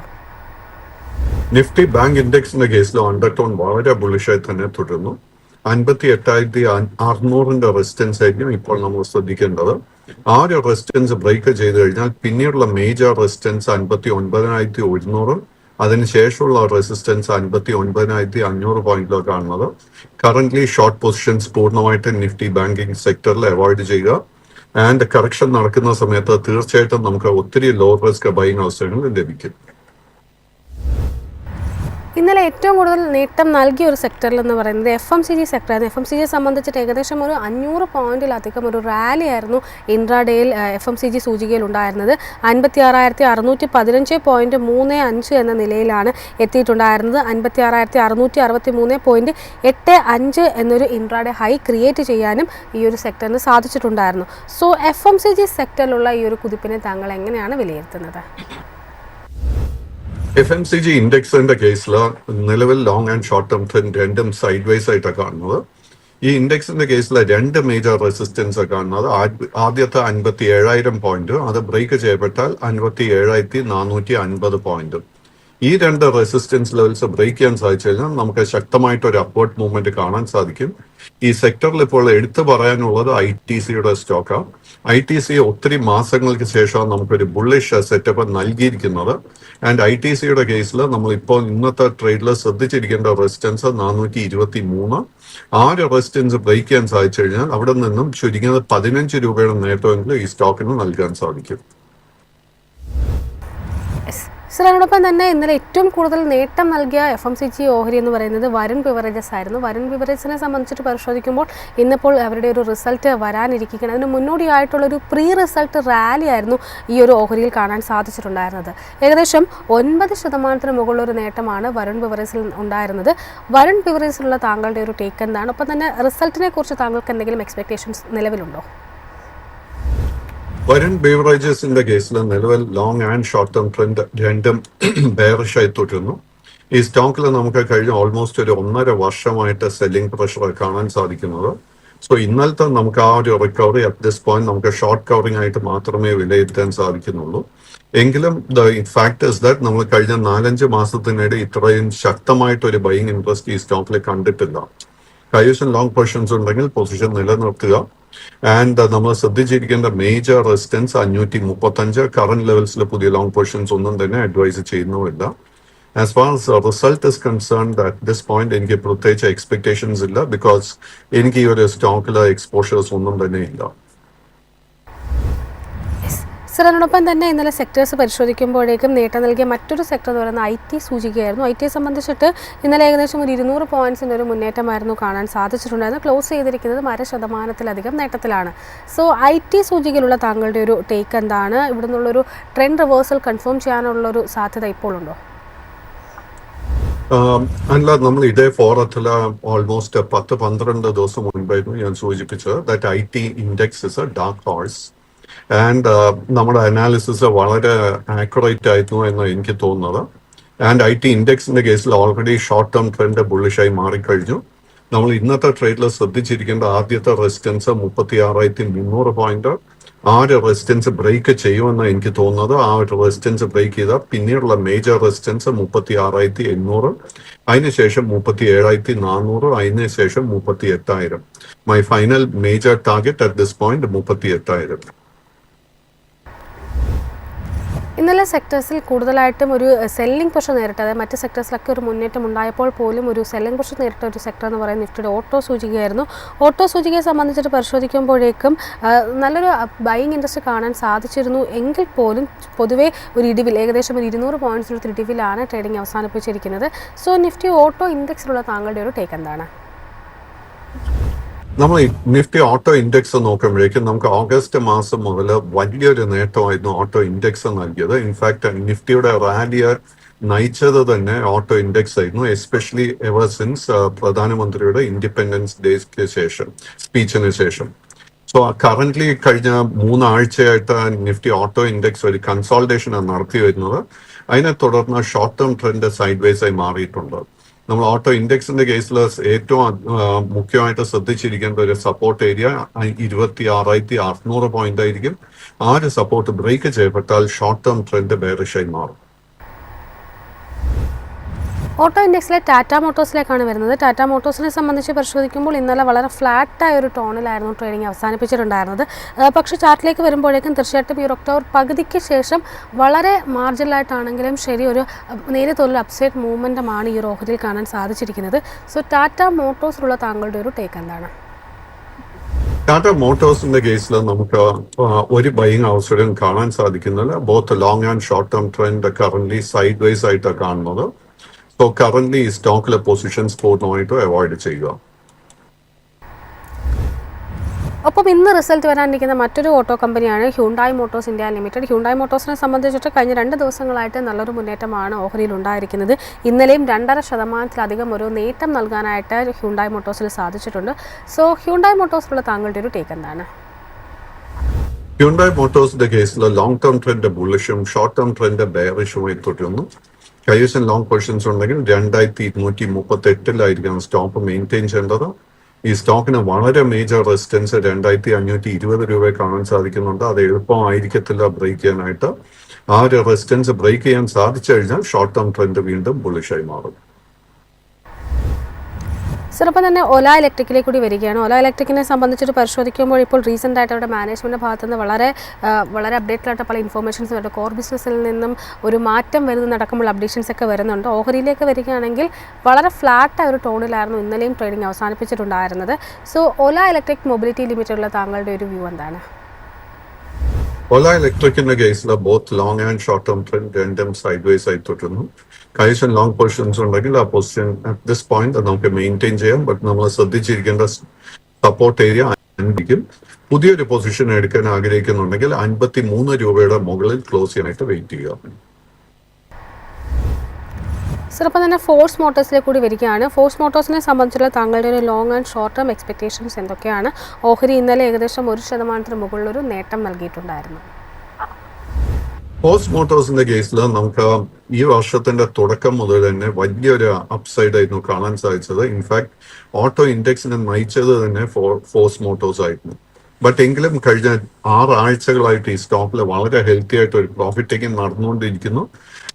നിഫ്റ്റി ബാങ്ക് ഇൻഡെക്സിന്റെ കേസിൽ അണ്ടർടോൺ വളരെ ബുള്ളിഷായി തന്നെ തുടരുന്നു. 58,600 റെസിസ്റ്റൻസ് ആയിരിക്കും ഇപ്പോൾ നമ്മൾ ശ്രദ്ധിക്കേണ്ടത്. ആ ഒരു റെസിസ്റ്റൻസ് ബ്രേക്ക് ചെയ്ത് കഴിഞ്ഞാൽ പിന്നീടുള്ള മേജർ റെസിസ്റ്റൻസ് 59,100, അതിനുശേഷമുള്ള റെസിസ്റ്റൻസ് 59,500 പോയിന്റിലാണ് കാണുന്നത്. കറന്റ്ലി ഷോർട്ട് പൊസിഷൻസ് പൂർണ്ണമായിട്ട് നിഫ്റ്റി ബാങ്കിങ് സെക്ടറിൽ അവോയ്ഡ് ചെയ്യുക. ആൻഡ് കറക്ഷൻ നടക്കുന്ന സമയത്ത് തീർച്ചയായിട്ടും നമുക്ക് ഒത്തിരി ലോ റിസ്ക് ബൈങ് അവസരങ്ങൾ ലഭിക്കും. ഇന്നലെ ഏറ്റവും കൂടുതൽ നേട്ടം നൽകിയ ഒരു സെക്ടറിൽ എന്ന് പറയുന്നത് FMCG സെക്ടറായിരുന്നു. FMCG സംബന്ധിച്ചിട്ട് ഏകദേശം ഒരു 500 പോയിന്റിലധികം ഒരു റാലി ആയിരുന്നു ഇൻട്രാഡേയിൽ FMCG സൂചികയിൽ ഉണ്ടായിരുന്നത്. 56,615.35 എന്ന നിലയിലാണ് എത്തിയിട്ടുണ്ടായിരുന്നത്. 56,663.85 എന്നൊരു ഇൻട്രാഡേ ഹൈ ക്രിയേറ്റ് ചെയ്യാനും ഈ ഒരു സെക്ടറിന് സാധിച്ചിട്ടുണ്ടായിരുന്നു. സോ FMCG സെക്ടറിലുള്ള ഈ ഒരു കുതിപ്പിനെ താങ്കൾ എങ്ങനെയാണ് വിലയിരുത്തുന്നത്? FMCG ഇൻഡെക്സിന്റെ കേസിൽ നിലവിൽ long and short term trend രണ്ടും സൈഡ് വൈസ് ആയിട്ടാണ് കാണുന്നത്. ഈ ഇൻഡെക്സിന്റെ കേസിൽ രണ്ട് മേജർ റെസിസ്റ്റൻസ് കാണുന്നത്. ആദ്യത്തെ 57,000 പോയിന്റ്, അത് ബ്രേക്ക് ചെയ്യപ്പെട്ടാൽ 57,450 പോയിന്റ്. ഈ രണ്ട് റെസിസ്റ്റൻസ് ലെവൽസ് ബ്രേക്ക് ചെയ്യാൻ സാധിച്ചു കഴിഞ്ഞാൽ നമുക്ക് ശക്തമായിട്ട് ഒരു അപ്വേർഡ് മൂവ്മെന്റ് കാണാൻ സാധിക്കും. ഈ സെക്ടറിൽ ഇപ്പോൾ എടുത്തു പറയാനുള്ളത് ITCയുടെ സ്റ്റോക്കാണ്. ITC ഒത്തിരി മാസങ്ങൾക്ക് ശേഷം നമുക്കൊരു ബുള്ളിഷ് സെറ്റപ്പ് നൽകിയിരിക്കുന്നത്. ആൻഡ് ITCയുടെ കേസിൽ നമ്മൾ ഇപ്പോൾ ഇന്നത്തെ ട്രേഡിൽ ശ്രദ്ധിച്ചിരിക്കേണ്ട റെസിസ്റ്റൻസ് 423. ആ ഒരു റെസിസ്റ്റൻസ് ബ്രേക്ക് ചെയ്യാൻ സാധിച്ചു കഴിഞ്ഞാൽ അവിടെ നിന്നും ചുരുങ്ങിയത് 15 രൂപയുടെ നേട്ടമെങ്കിലും ഈ സ്റ്റോക്കിന് നൽകാൻ സാധിക്കും. അതിനോടൊപ്പം തന്നെ ഇന്നലെ ഏറ്റവും കൂടുതൽ നേട്ടം നൽകിയ FMCG ഓഹരി എന്ന് പറയുന്നത് വരുൺ ബിവറേജസ് ആയിരുന്നു. വരുൺ ബിവറേജസിനെ സംബന്ധിച്ചിട്ട് പരിശോധിക്കുമ്പോൾ ഇന്നിപ്പോൾ അവരുടെ ഒരു റിസൾട്ട് വരാനിരിക്കുകയാണ്. അതിന് മുന്നോടിയായിട്ടുള്ളൊരു പ്രീ റിസൾട്ട് റാലി ആയിരുന്നു ഈ ഒരു ഓഹരിയിൽ കാണാൻ സാധിച്ചിട്ടുണ്ടായിരുന്നത്. ഏകദേശം 9% മുകളിലൊരു നേട്ടമാണ് വരുൺ ബിവറേജസിൽ ഉണ്ടായിരുന്നത്. വരുൺ ബിവറേജസിലുള്ള താങ്കളുടെ ഒരു ടേക്ക് എന്താണ്? ഒപ്പം തന്നെ റിസൾട്ടിനെ കുറിച്ച് താങ്കൾക്ക് എന്തെങ്കിലും എക്സ്പെക്ടേഷൻസ് നിലവിലുണ്ടോ? വരുൺ ബീവറേജസിന്റെ കേസിൽ നിലവിൽ long and short term trend രണ്ടും ബെയറിഷായി തുടരുന്നു. ഈ സ്റ്റോക്കിൽ നമുക്ക് കഴിഞ്ഞ ഓൾമോസ്റ്റ് ഒരു 1.5 വർഷമായിട്ട് സെല്ലിംഗ് പ്രഷർ കാണാൻ സാധിക്കുന്നത്. സോ ഇന്നലത്തെ നമുക്ക് ആ ഒരു റിക്കവറി അറ്റ് ദിസ് പോയിന്റ് നമുക്ക് ഷോർട്ട് കവറിംഗ് ആയിട്ട് മാത്രമേ വിലയിരുത്താൻ സാധിക്കുന്നുള്ളൂ. എങ്കിലും ദ ഫാക്ട് ഇസ് ദാറ്റ് നമ്മൾ കഴിഞ്ഞ 4-5 മാസത്തിനിടെ ഇത്രയും ശക്തമായിട്ടൊരു ബൈയിങ് ഇൻട്രസ്റ്റ് ഈ സ്റ്റോക്കിൽ കണ്ടിട്ടില്ല. കൈവശം ലോങ് പൊസിഷൻസ് ഉണ്ടെങ്കിൽ പൊസിഷൻ നിലനിർത്തുക. ആൻഡ് നമ്മൾ ശ്രദ്ധിച്ചിരിക്കേണ്ട മേജർ റെസിസ്റ്റൻസ് 535 കറന്റ് ലെവൽസിൽ പുതിയ ലോങ് പൊസിഷൻസ് ഒന്നും തന്നെ അഡ്വൈസ് ചെയ്യുന്നുമില്ല. As far as result is concerned at this point എനിക്ക് പ്രത്യേകിച്ച് എക്സ്പെക്ടേഷൻസ് ഇല്ല. ബിക്കോസ് എനിക്ക് ഈ ഒരു സ്റ്റോക്കിലെ എക്സ്പോഷേഴ്സ് ഒന്നും തന്നെ ഇല്ല. അതിനോടൊപ്പം തന്നെ ഇന്നലെ സെക്ടേഴ്സ് പരിശോധിക്കുമ്പോഴേക്കും നേട്ടം നൽകിയ മറ്റൊരു സെക്ടർ എന്ന് പറയുന്നത് IT സൂചികയായിരുന്നു. IT സംബന്ധിച്ചിട്ട് ഇന്നലെ ഏകദേശം ഒരു 200 പോയിന്റ്സിൻ്റെ ഒരു മുന്നേറ്റമായിരുന്നു കാണാൻ സാധിച്ചിട്ടുണ്ടായിരുന്നു. ക്ലോസ് ചെയ്തിരിക്കുന്നത് 1% നേട്ടത്തിലാണ്. സോ IT സൂചികയിലുള്ള താങ്കളുടെ ഒരു ടേക്ക് എന്താണ്? ഇവിടെ നിന്നുള്ളൊരു ട്രെൻഡ് റിവേഴ്സൽ കൺഫേം ചെയ്യാനുള്ളൊരു സാധ്യത ഇപ്പോൾ ഉണ്ടോ? അല്ല, നമ്മൾ ഇതേ ഫോറത്തിൽ ഓൾമോസ്റ്റ് 10-12 ദിവസം മുൻപായിരുന്നു ഞാൻ സൂചിപ്പിച്ചത് that IT index is A dark horse. And നമ്മുടെ അനാലിസിസ് വളരെ ആക്യുറേറ്റ് ആയിരുന്നു എന്ന് എനിക്ക് തോന്നുന്നത്. ആൻഡ് IT ഇൻഡെക്സിന്റെ കേസിൽ ഓൾറെഡി ഷോർട്ട് ടേം ട്രെൻഡ് ബുള്ളിഷായി മാറിക്കഴിഞ്ഞു. നമ്മൾ ഇന്നത്തെ ട്രേഡിൽ ശ്രദ്ധിച്ചിരിക്കേണ്ട ആദ്യത്തെ റെസിസ്റ്റൻസ് 36,300 പോയിന്റ്. ആ ഒരു റെസിസ്റ്റൻസ് ബ്രേക്ക് ചെയ്യുമെന്ന് എനിക്ക് തോന്നുന്നത്. ആ ഒരു റെസിസ്റ്റൻസ് ബ്രേക്ക് ചെയ്താൽ പിന്നീടുള്ള മേജർ റെസിസ്റ്റൻസ് 36,800, അതിനുശേഷം 37,400, അതിനുശേഷം 38,000. My final major target at this point 38,000. ഇന്നലെ സെക്ടേഴ്സിൽ കൂടുതലായിട്ടും ഒരു സെല്ലിംഗ് പ്രഷർ നേരിട്ടത്, അതായത് മറ്റ് സെക്ടേഴ്സിലൊക്കെ ഒരു മുന്നേറ്റം ഉണ്ടായപ്പോൾ പോലും ഒരു സെല്ലിംഗ് പ്രഷർ നേരിട്ട ഒരു സെക്ടർ എന്ന് പറയുന്നത് നിഫ്റ്റിയുടെ ഓട്ടോ സൂചികയായിരുന്നു. ഓട്ടോ സൂചികയെ സംബന്ധിച്ചിട്ട് പരിശോധിക്കുമ്പോഴേക്കും നല്ലൊരു ബൈയിങ് ഇൻട്രസ്റ്റ് കാണാൻ സാധിച്ചിരുന്നു. എങ്കിൽ പോലും പൊതുവെ ഒരു ഇടിവിൽ ഏകദേശം ഒരു 200 പോയിന്റ്സിലുള്ള ഇടിവിലാണ് ട്രേഡിംഗ് അവസാനിപ്പിച്ചിരിക്കുന്നത്. സോ നിഫ്റ്റി ഓട്ടോ ഇൻഡെക്സിലുള്ള താങ്കളുടെ ഒരു ടേക്ക് എന്താണ്? നമ്മൾ നിഫ്റ്റി ഓട്ടോ ഇൻഡെക്സ് നോക്കുമ്പോഴേക്കും നമുക്ക് ഓഗസ്റ്റ് മാസം മുതൽ വലിയൊരു നേട്ടമായിരുന്നു ഓട്ടോ ഇൻഡെക്സ് നൽകിയത്. ഇൻഫാക്ട് നിഫ്റ്റിയുടെ റാലിയെ നയിച്ചത് തന്നെ ഓട്ടോ ഇൻഡെക്സ് ആയിരുന്നു, എസ്പെഷ്യലി എവർ സിൻസ് പ്രധാനമന്ത്രിയുടെ ഇൻഡിപെൻഡൻസ് ഡേക്ക് ശേഷം, സ്പീച്ചിന് ശേഷം. സോ കറന്റ്ലി കഴിഞ്ഞ 3 ആഴ്ചയായിട്ട് നിഫ്റ്റി ഓട്ടോ ഇൻഡെക്സ് ഒരു കൺസോൾട്ടേഷനാണ് നടത്തി വരുന്നത്. അതിനെ തുടർന്ന് short term trend side vase ആയി മാറിയിട്ടുണ്ട്. നമ്മൾ ഓട്ടോ ഇൻഡെക്സിന്റെ കേസിൽ ഏറ്റവും മുഖ്യമായിട്ട് ശ്രദ്ധിച്ചിരിക്കേണ്ട ഒരു സപ്പോർട്ട് ഏരിയ 26,600 പോയിന്റ് ആയിരിക്കും. ആ ഒരു സപ്പോർട്ട് ബ്രേക്ക് ചെയ്യപ്പെട്ടാൽ ഷോർട്ട് ടേം ട്രെൻഡ് ബെയറിഷായി മാറും. ഓട്ടോ ഇൻഡെക്സിലെ ടാറ്റ മോട്ടോഴ്സിലേക്കാണ് വരുന്നത്. ടാറ്റ മോട്ടോഴ്സിനെ സംബന്ധിച്ച് പരിശോധിക്കുമ്പോൾ ഇന്നലെ വളരെ ഫ്ലാറ്റായ ഒരു ടോണിലായിരുന്നു ട്രേഡിംഗ് അവസാനിപ്പിച്ചിട്ടുണ്ടായിരുന്നത്. പക്ഷേ ചാർട്ടിലേക്ക് വരുമ്പോഴേക്കും തീർച്ചയായിട്ടും ഈ ഒക്ടോബർ പകുതിക്ക് ശേഷം വളരെ മാർജിനലായിട്ടാണെങ്കിലും ശരി ഒരു നേരിട്ടുള്ള അപ്സൈഡ് മൂവ്മെൻറ്റുമാണ് ഈ ഒരു ഓഹരിയിൽ കാണാൻ സാധിച്ചിരിക്കുന്നത്. സോ ടാറ്റ മോട്ടോഴ്സിലുള്ള താങ്കളുടെ ഒരു ടേക്ക് എന്താണ്? ടാറ്റ മോട്ടോഴ്സിന്റെ കേസിൽ നമുക്ക് ഒരു ബൈയിങ് അവസരം കാണാൻ സാധിക്കുന്നില്ല. Both long and short term trend currently side vase ആയിട്ടാണ് കാണുന്നത്. സോ കറന്റ്ലി ഈ സ്റ്റോക്കിലെ പൊസിഷൻസ് പൂർണ്ണമായിട്ട് അവോയ്ഡ് ചെയ്യുക. ഒപ്പം ഇന്ന് റിസൾട്ട് വരാനിരിക്കുന്ന മറ്റൊരു ഓട്ടോ കമ്പനിയാണ് Hyundai Motors India Limited. Hyundai മോട്ടോഴ്സിനെ സംബന്ധിച്ചിട്ട് കഴിഞ്ഞ 2 ദിവസങ്ങളായിട്ട് നല്ലൊരു മുന്നേറ്റമാണ് ഓഹരിയിൽ ഉണ്ടായിരിക്കുന്നത്. ഇന്നലെയും 2.5% ഒരു നേട്ടം നൽകാനായിട്ട് ഹ്യുണ്ടായി മോട്ടോഴ്സിൽ സാധിച്ചിട്ടുണ്ട്. സോ ഹ്യുണ്ടായി മോട്ടോഴ്സിലുള്ള താങ്കളുടെ ഒരു ടേക്ക് എന്താണ്? ഹ്യുണ്ടായി മോട്ടോഴ്സിന്റെ കേസിൽ ലോങ് ടേം ട്രെൻഡ് ബുള്ളിഷും ഷോർട്ട് ടേം ട്രെൻഡ് ബെയറിഷുമായി തുടരുന്നു. കൈവശം ലോങ് പൊസിഷൻസ് ഉണ്ടെങ്കിൽ 2,238 സ്റ്റോപ്പ് മെയിൻറ്റെയിൻ ചെയ്യേണ്ടത്. ഈ സ്റ്റോക്കിന് വളരെ മേജർ റെസിസ്റ്റൻസ് 2,520 രൂപയെ കാണാൻ സാധിക്കുന്നുണ്ട്. അത് എളുപ്പമായിരിക്കത്തില്ല ബ്രേക്ക് ചെയ്യാനായിട്ട്. ആ ഒരു റെസിസ്റ്റൻസ് ബ്രേക്ക് ചെയ്യാൻ സാധിച്ചു കഴിഞ്ഞാൽ ഷോർട്ട് ടേം ട്രെൻഡ് വീണ്ടും ബുള്ളിഷായി മാറും. ഒപ്പം തന്നെ ഓല ഇലക്ട്രിക്കിലേക്ക് കൂടി വരികയാണ്. ഓല ഇലക്ട്രിക്കിനെ സംബന്ധിച്ചിട്ട് പരിശോധിക്കുമ്പോൾ ഇപ്പോൾ റീസെൻ്റ് ആയിട്ട് അവരുടെ മാനേജ്മെൻറ്റ് ഭാഗത്തു നിന്ന് വളരെ അപ്ഡേറ്റഡായിട്ട് പല ഇൻഫോർമേഷൻസ് വരുന്നുണ്ട്. കോർ ബിസിനസ്സിൽ നിന്നും ഒരു മാറ്റം വരുന്നതടക്കമുള്ള അപ്ഡേഷൻസ് ഒക്കെ വരുന്നുണ്ട്. ഓഹരിയിലേക്ക് വരികയാണെങ്കിൽ വളരെ ഫ്ലാറ്റായ ഒരു ടോണിലായിരുന്നു ഇന്നലെയും ട്രേഡിംഗ് അവസാനിപ്പിച്ചിട്ടുണ്ടായിരുന്നത്. സോ ഓല ഇലക്ട്രിക് മൊബിലിറ്റി ലിമിറ്റഡിലുള്ള താങ്കളുടെ ഒരു വ്യൂ എന്താണ്? Ola Electric in the case, both long and short term trend random sideways I took. Kaish and long positions on regular position at this point, the number maintain jam, but no support area and പുതിയൊരു position എടുക്കാൻ ആഗ്രഹിക്കുന്നുണ്ടെങ്കിൽ 53 രൂപയുടെ മുകളിൽ close ചെയ്യാനായിട്ട് wait ചെയ്യുക. Sir, അപ്പം തന്നെ force മോട്ടോഴ്സിലേക്ക് കൂടി വരികയാണ്. ഫോഴ്സ് മോട്ടോഴ്സിനെ സംബന്ധിച്ചുള്ള താങ്കളുടെ ഒരു long and short term expectations എന്തൊക്കെയാണ്? ഓഹരി ഇന്നലെ ഏകദേശം 1% മുകളിലൊരു നേട്ടം നൽകിയിട്ടുണ്ടായിരുന്നു. ഫോഴ്സ് മോട്ടോഴ്സിന്റെ കേസിൽ നമുക്ക് ഈ വർഷത്തിന്റെ തുടക്കം മുതൽ തന്നെ വലിയൊരു അപ്സൈഡ് ആയിരുന്നു കാണാൻ സാധിച്ചത്. ഇൻഫാക്ട് ഓട്ടോ ഇൻഡെക്സിനെ നയിച്ചത് തന്നെ ഫോഴ്സ് മോട്ടോഴ്സ് ആയിരുന്നു. ബട്ട് എങ്കിലും കഴിഞ്ഞ 6 ആഴ്ചകളായിട്ട് ഈ സ്റ്റോക്കിൽ വളരെ ഹെൽത്തി ആയിട്ട് ഒരു പ്രോഫിറ്റ് ടേക്കിംഗ് നടന്നുകൊണ്ടിരിക്കുന്നു.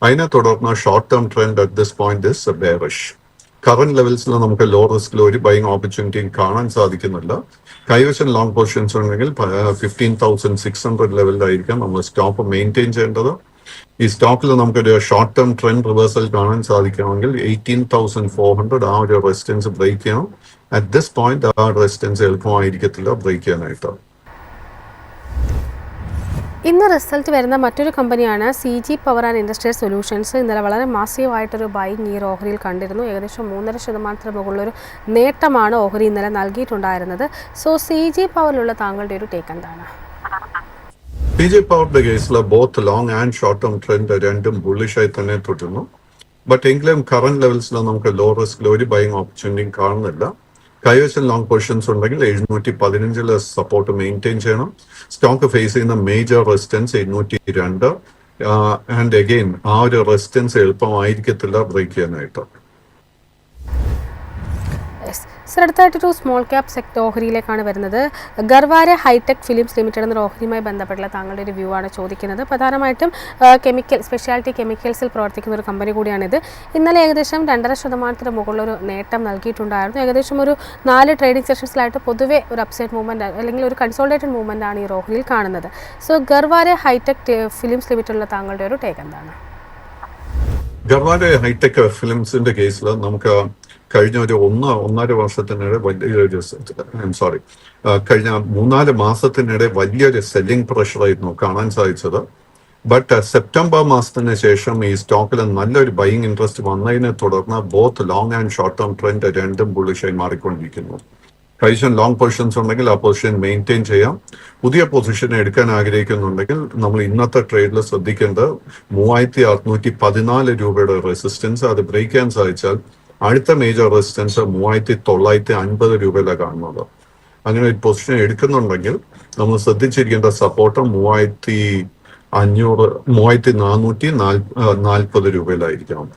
അതിനെ തുടർന്ന് short term trend at this point is bearish. Current ലെവൽസിൽ നമുക്ക് ലോ റിസ്കിൽ ഒരു ബൈങ് ഓപ്പർച്യൂണിറ്റിയും കാണാൻ സാധിക്കുന്നില്ല. കൈവശം ലോങ് പൊസിഷൻസ് ഉണ്ടെങ്കിൽ 15,600 ലെവലിലായിരിക്കാം നമ്മൾ സ്റ്റോപ്പ് മെയിൻറ്റെയിൻ ചെയ്യേണ്ടത്. ഈ സ്റ്റോക്കിൽ നമുക്കൊരു ഷോർട്ട് ടേം ട്രെൻഡ് റിവേഴ്സൽ കാണാൻ സാധിക്കണമെങ്കിൽ 18,400 ആ ഒരു റെസിസ്റ്റൻസ് ബ്രേക്ക് ചെയ്യണം. അറ്റ് ദിസ് പോയിന്റ് ആ റെസിസ്റ്റൻസ് എളുപ്പമായിരിക്കത്തില്ല ബ്രേക്ക് ചെയ്യാനായിട്ട്. ഇന്ന് റിസൾട്ട് വരുന്ന മറ്റൊരു കമ്പനിയാണ് CG power and industrial solutions. ഇന്നലെ വളരെ മാസീവായിട്ടൊരു ബൈങ് ഈ ഓഹരിയിൽ കണ്ടിരുന്നു. ഏകദേശം 3.5% മുകളിലൊരു നേട്ടമാണ് ഓഹരി ഇന്നലെ നൽകിയിട്ടുണ്ടായിരുന്നത്. സോ CG പവറിലുള്ള താങ്കളുടെ ഒരു ടേക്ക് എന്താണ്? CG പവറിന്റെ കേസിൽ both long and short term trend രണ്ടും ബുള്ളിഷായി തന്നെ തുടരുന്നു. ബട്ട് എങ്കിലും കറന്റ് ലെവൽസിൽ നമുക്ക് ലോ റിസ്കിൽ ഒരു ബൈങ് ഓപ്പർച്യൂണിറ്റിയും കാണുന്നില്ല. കൈവശം ലോങ് പൊസിഷൻസ് ഉണ്ടെങ്കിൽ 715 സപ്പോർട്ട് മെയിൻറ്റെയിൻ ചെയ്യണം. സ്റ്റോക്ക് ഫേസ് ചെയ്യുന്ന മേജർ റെസിസ്റ്റൻസ് 802 ആൻഡ് അഗെയിൻ ആ ഒരു റെസിസ്റ്റൻസ് എളുപ്പമായിരിക്കത്തില്ല ബ്രേക്ക് ചെയ്യാനായിട്ട്. സർ, അടുത്തായിട്ടൊരു സ്മോൾ ക്യാപ് സെക്ടർ ഓഹരിയിലേക്കാണ് വരുന്നത്. ഗർവാരെ ഹൈടെക് ഫിലിംസ് ലിമിറ്റഡ് എന്ന ഓഹരിയുമായി ബന്ധപ്പെട്ടുള്ള താങ്കളുടെ ഒരു വ്യൂ ആണ് ചോദിക്കുന്നത്. പ്രധാനമായിട്ടും സ്പെഷ്യാലിറ്റി കെമിക്കൽസിൽ പ്രവർത്തിക്കുന്ന ഒരു കമ്പനി കൂടിയാണിത്. ഇന്നലെ ഏകദേശം 2.5% മുകളിലൊരു നേട്ടം നൽകിയിട്ടുണ്ടായിരുന്നു. ഏകദേശം ഒരു 4 ട്രേഡിംഗ് സെഷൻസിലായിട്ട് പൊതുവെ ഒരു അപ്സൈഡ് മൂവ്മെൻറ്റ് അല്ലെങ്കിൽ ഒരു കൺസോളിഡേറ്റഡ് മൂവ്മെൻ്റ് ആണ് ഈ ഓഹരിയിൽ കാണുന്നത്. സോ ഗർവാരെ ഹൈടെക് ഫിലിംസ് ലിമിറ്റഡിലുള്ള താങ്കളുടെ ഒരു ടേക്ക് എന്താണ്? ഗർവാരെ ഹൈടെക് ഫിലിംസിന്റെ കേസിൽ നമുക്ക് കഴിഞ്ഞ ഒരു 1.5 വർഷത്തിനിടെ വലിയൊരു കഴിഞ്ഞ 3-4 മാസത്തിനിടെ വലിയൊരു സെല്ലിംഗ് പ്രഷറായിരുന്നു കാണാൻ സാധിച്ചത്. ബട്ട് സെപ്റ്റംബർ മാസത്തിന് ശേഷം ഈ സ്റ്റോക്കിൽ നല്ലൊരു ബൈയിങ് ഇൻട്രസ്റ്റ് വന്നതിനെ തുടർന്ന് both long and short term trend രണ്ടും ബുള്ളിഷായി മാറിക്കൊണ്ടിരിക്കുന്നു. കൈവശം ലോങ് പൊസിഷൻസ് ഉണ്ടെങ്കിൽ ആ പൊസിഷൻ മെയിൻറ്റെയിൻ ചെയ്യാം. പുതിയ പൊസിഷൻ എടുക്കാൻ ആഗ്രഹിക്കുന്നുണ്ടെങ്കിൽ നമ്മൾ ഇന്നത്തെ ട്രേഡിൽ ശ്രദ്ധിക്കേണ്ടത് 3,614 രൂപയുടെ റെസിസ്റ്റൻസ് അത് ബ്രേക്ക് ചെയ്യാൻ സാധിച്ചാൽ അടുത്ത മേജർ റെസിസ്റ്റൻസ് 3,950 രൂപയിലാണ് കാണുന്നത്. അങ്ങനെ ഒരു പൊസിഷൻ എടുക്കുന്നുണ്ടെങ്കിൽ നമ്മൾ ശ്രദ്ധിച്ചിരിക്കേണ്ട സപ്പോർട്ട് 3,440 രൂപയിലായിരിക്കണം.